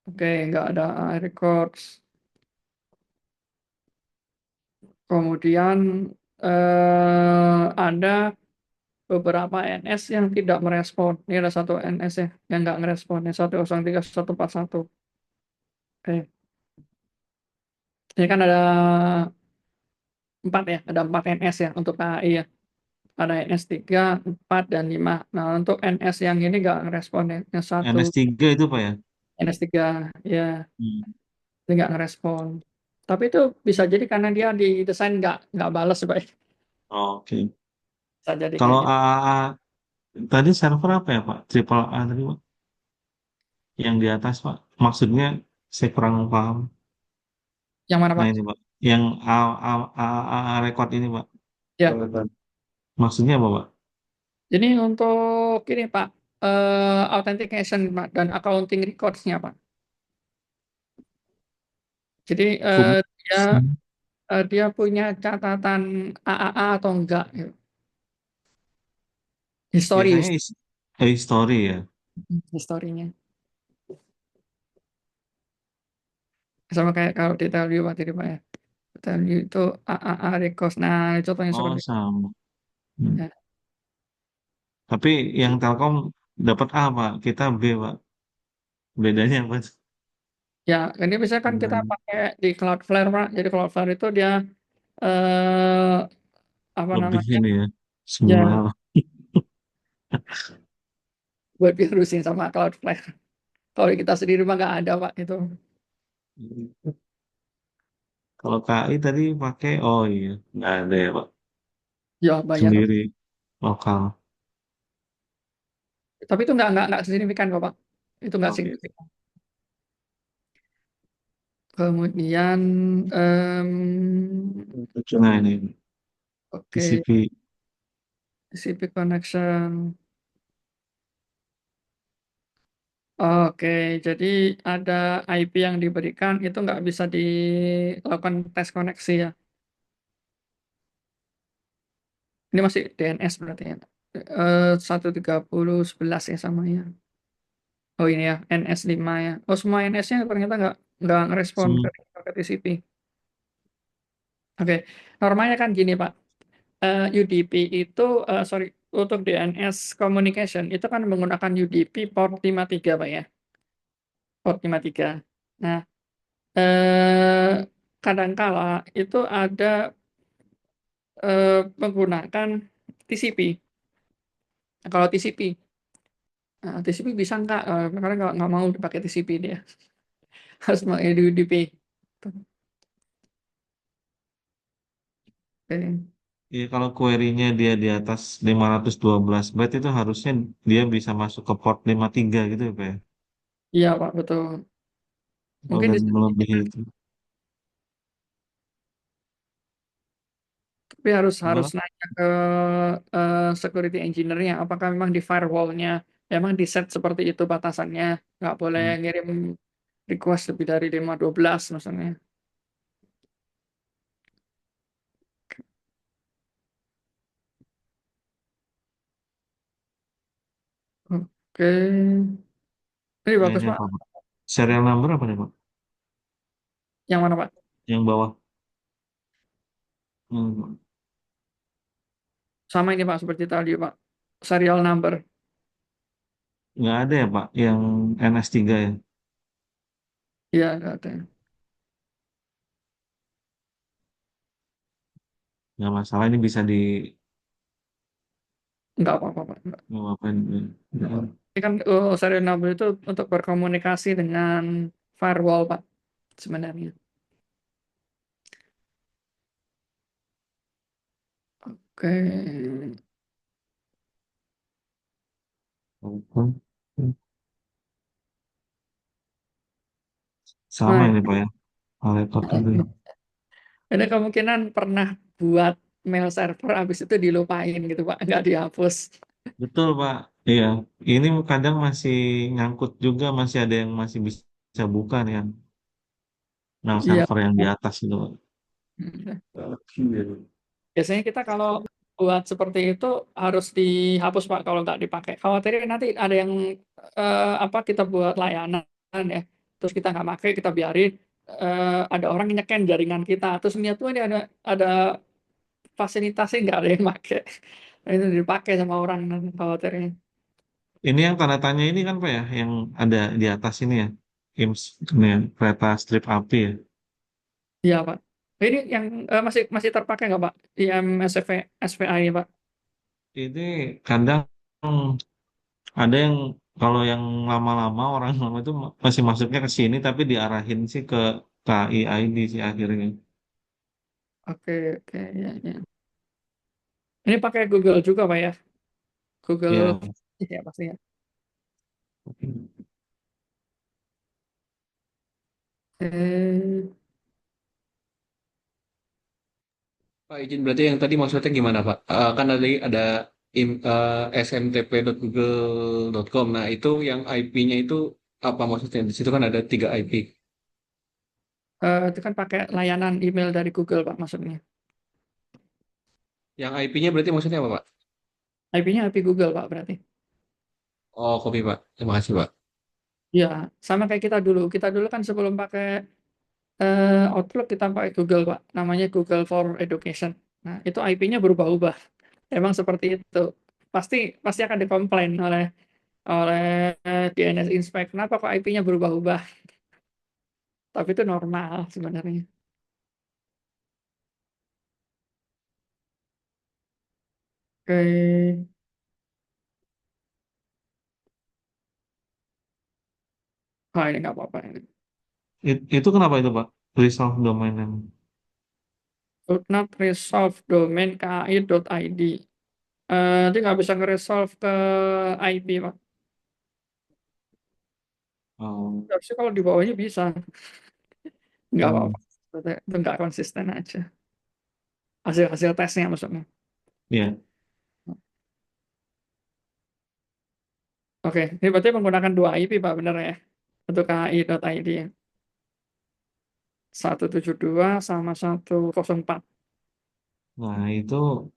Oke, nggak ada records. Kemudian ada beberapa NS yang tidak merespon. Ini ada satu NS ya yang nggak ngerespon, yang 103.141. Oke, ini kan ada 4 ya, ada 4 NS ya untuk KAI ya. Ada NS 3, 4, dan 5. Nah, untuk NS yang ini nggak ngerespon ya. Yang satu NS3 itu Pak ya? NS 3 ya, Hmm. dia nggak ngerespon. Tapi itu bisa jadi karena dia didesain nggak balas Pak. Oke. Bisa jadi kayak Kalau gitu. AAA tadi server apa ya Pak? Triple A tadi Pak? Yang di atas Pak? Maksudnya saya kurang paham. Yang mana Nah Pak? ini Pak. Yang AAA record ini Pak. Ya, Maksudnya apa Pak? ini untuk ini Pak, authentication Pak, dan accounting records-nya Pak. Jadi dia dia punya catatan AAA atau enggak gitu. Biasanya Historis, history ya. historinya. Sama kayak kalau di Telview Pak tadi Pak ya. Telview itu AAA records. Nah, contohnya Oh seperti itu. sama. Hmm. Ya. Tapi yang Telkom dapat A Pak, kita B Pak. Bedanya apa? Ya, ini biasanya kan kita Hmm. pakai di Cloudflare Pak. Jadi Cloudflare itu dia eh apa Lebih namanya? ini ya. Ya, Semua. buat diurusin sama Cloudflare. Kalau kita sendiri mah nggak ada Pak itu. Kalau KI tadi pakai, oh iya, nggak ada ya Pak. Ya bayar. Sendiri, lokal. Tapi itu nggak signifikan kok Pak. Itu nggak Oke. signifikan. Kemudian Nah ini, oke, TCP. TCP connection. Oke, jadi ada IP yang diberikan itu nggak bisa dilakukan tes koneksi ya. Ini masih DNS berarti ya. 130.11 ya sama ya. Oh ini ya, NS5 ya. Oh semua NS-nya ternyata nggak ngerespon ke TCP. Oke, normalnya kan gini Pak. UDP itu, sorry, untuk DNS communication itu kan menggunakan UDP port 53 Pak ya. Port 53. Nah, kadangkala itu ada menggunakan TCP. Nah, kalau TCP bisa nggak? Karena nggak mau dipakai TCP dia. Harus pakai UDP. Oke. Ya, kalau query-nya dia di atas 512 byte itu harusnya dia bisa masuk ke port 53 gitu ya Pak ya? Iya Pak, betul. Kalau Mungkin di dan situ melebihi itu. tapi harus Gimana? nanya ke security engineer-nya apakah memang di firewall-nya memang di set seperti itu batasannya, nggak boleh Hmm. ngirim request lebih dari 512 misalnya. Oke, ini Ya bagus ini Pak. apa Pak? Serial number apa nih Pak? Yang mana Pak? Yang bawah. Hmm. Sama ini Pak seperti tadi Pak, serial number. Nggak ada ya Pak yang NS3 ya? Iya nggak ada. Nggak masalah, ini bisa di Nggak apa-apa Pak. Nggak. ngapain. Ini kan serial number itu untuk berkomunikasi dengan firewall Pak sebenarnya. Oke. Sama Nah, ini Pak ya, laptop itu. ada kemungkinan pernah buat mail server habis itu dilupain gitu Pak, nggak dihapus. Betul Pak, iya. Ini kadang masih nyangkut juga, masih ada yang masih bisa buka nih kan. Mail Iya. server yang di atas itu Pak. Biasanya kita kalau buat seperti itu harus dihapus Pak kalau nggak dipakai. Khawatirnya nanti ada yang apa kita buat layanan ya. terus kita nggak pakai, kita biarin, ada orang nyeken jaringan kita, terus niat tuh ini ada fasilitasnya nggak ada yang pakai. Nah, itu dipakai sama orang nanti khawatirnya. Ini yang tanda tanya ini kan Pak ya, yang ada di atas ini ya, IMS, ini ya, kereta strip api ya. Iya Pak. Ini yang masih masih terpakai nggak Pak? IM SV, SVA ini Pak? Ini kadang ada yang kalau yang lama-lama orang lama itu masih masuknya ke sini tapi diarahin sih ke KIID sih akhirnya. Oke, oke, ya, ya. Ini pakai Google juga Pak ya? Google, Ya. ya pasti ya. Eh, Pak izin berarti yang tadi maksudnya gimana Pak? Kan ada smtp.google.com. Nah itu yang IP-nya itu apa maksudnya? Di situ kan ada 3 IP. itu kan pakai layanan email dari Google Pak maksudnya. Yang IP-nya berarti maksudnya apa Pak? IP-nya IP Google Pak berarti. Oh kopi Pak. Terima kasih Pak. Ya, sama kayak kita dulu. Kita dulu kan sebelum pakai Outlook kita pakai Google Pak. Namanya Google for Education. Nah, itu IP-nya berubah-ubah. Emang seperti itu. Pasti pasti akan dikomplain oleh oleh DNS Inspect. Kenapa kok IP-nya berubah-ubah? Tapi itu normal sebenarnya. Oke. Oh, ini nggak apa-apa ini. Itu kenapa itu Pak? Resolve domain name. Could not resolve domain kai.id. Dia nggak bisa nge-resolve ke IP, Pak. Oh, Harusnya kalau di bawahnya bisa. Nggak hmm, apa-apa. Itu nggak konsisten aja. Hasil-hasil tesnya maksudnya. ya. Oke, ini berarti menggunakan dua IP, Pak, benar ya? Untuk kai.id ya. 172 sama 104. Nah itu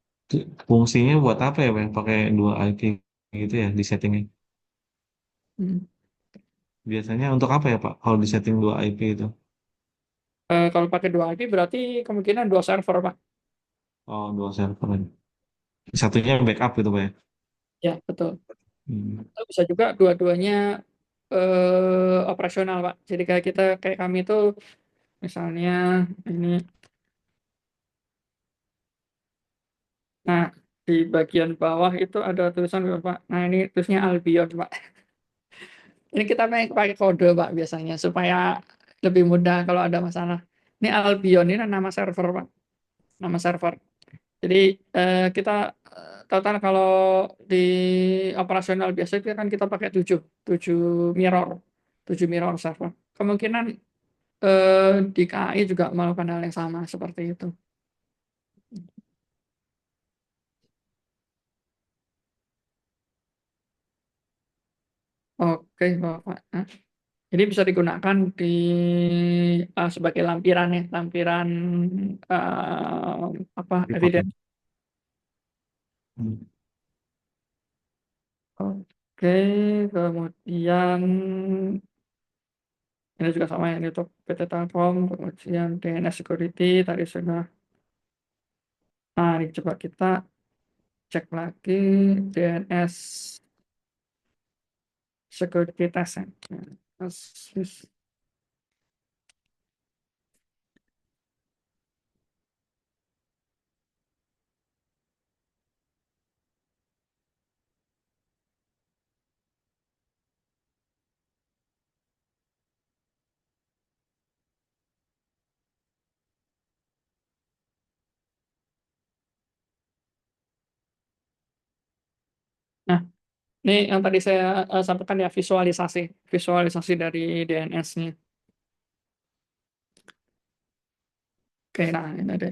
fungsinya buat apa ya Pak? Yang pakai dua IP gitu ya di settingnya? Hmm. Biasanya untuk apa ya Pak? Kalau di setting dua IP itu? Kalau pakai dua IP berarti kemungkinan dua server, Pak. Oh, dua server. Satunya backup gitu Pak ya? Ya, betul. Hmm. Atau bisa juga dua-duanya operasional, Pak. Jadi kayak kami itu misalnya ini. Nah, di bagian bawah itu ada tulisan Pak. Nah, ini tulisnya Albion, Pak. Ini kita pakai kode, Pak, biasanya supaya lebih mudah kalau ada masalah. Ini Albion ini nama server, Pak. Nama server. Jadi kita tahu kan kalau di operasional biasa itu kan kita pakai 7 mirror, 7 mirror server. Kemungkinan di KAI juga melakukan hal yang sama seperti itu. Oke, Bapak. Nah, ini bisa digunakan di sebagai lampiran ya, lampiran apa Report. evidence. Hmm. Oke, kemudian ini juga sama yang untuk PT Telkom, kemudian DNS Security tadi sudah. Nah, ini coba kita cek lagi DNS Security Test ya. Nah, ini yang tadi saya sampaikan ya visualisasi, visualisasi dari DNS-nya. Oke, nah ini ada.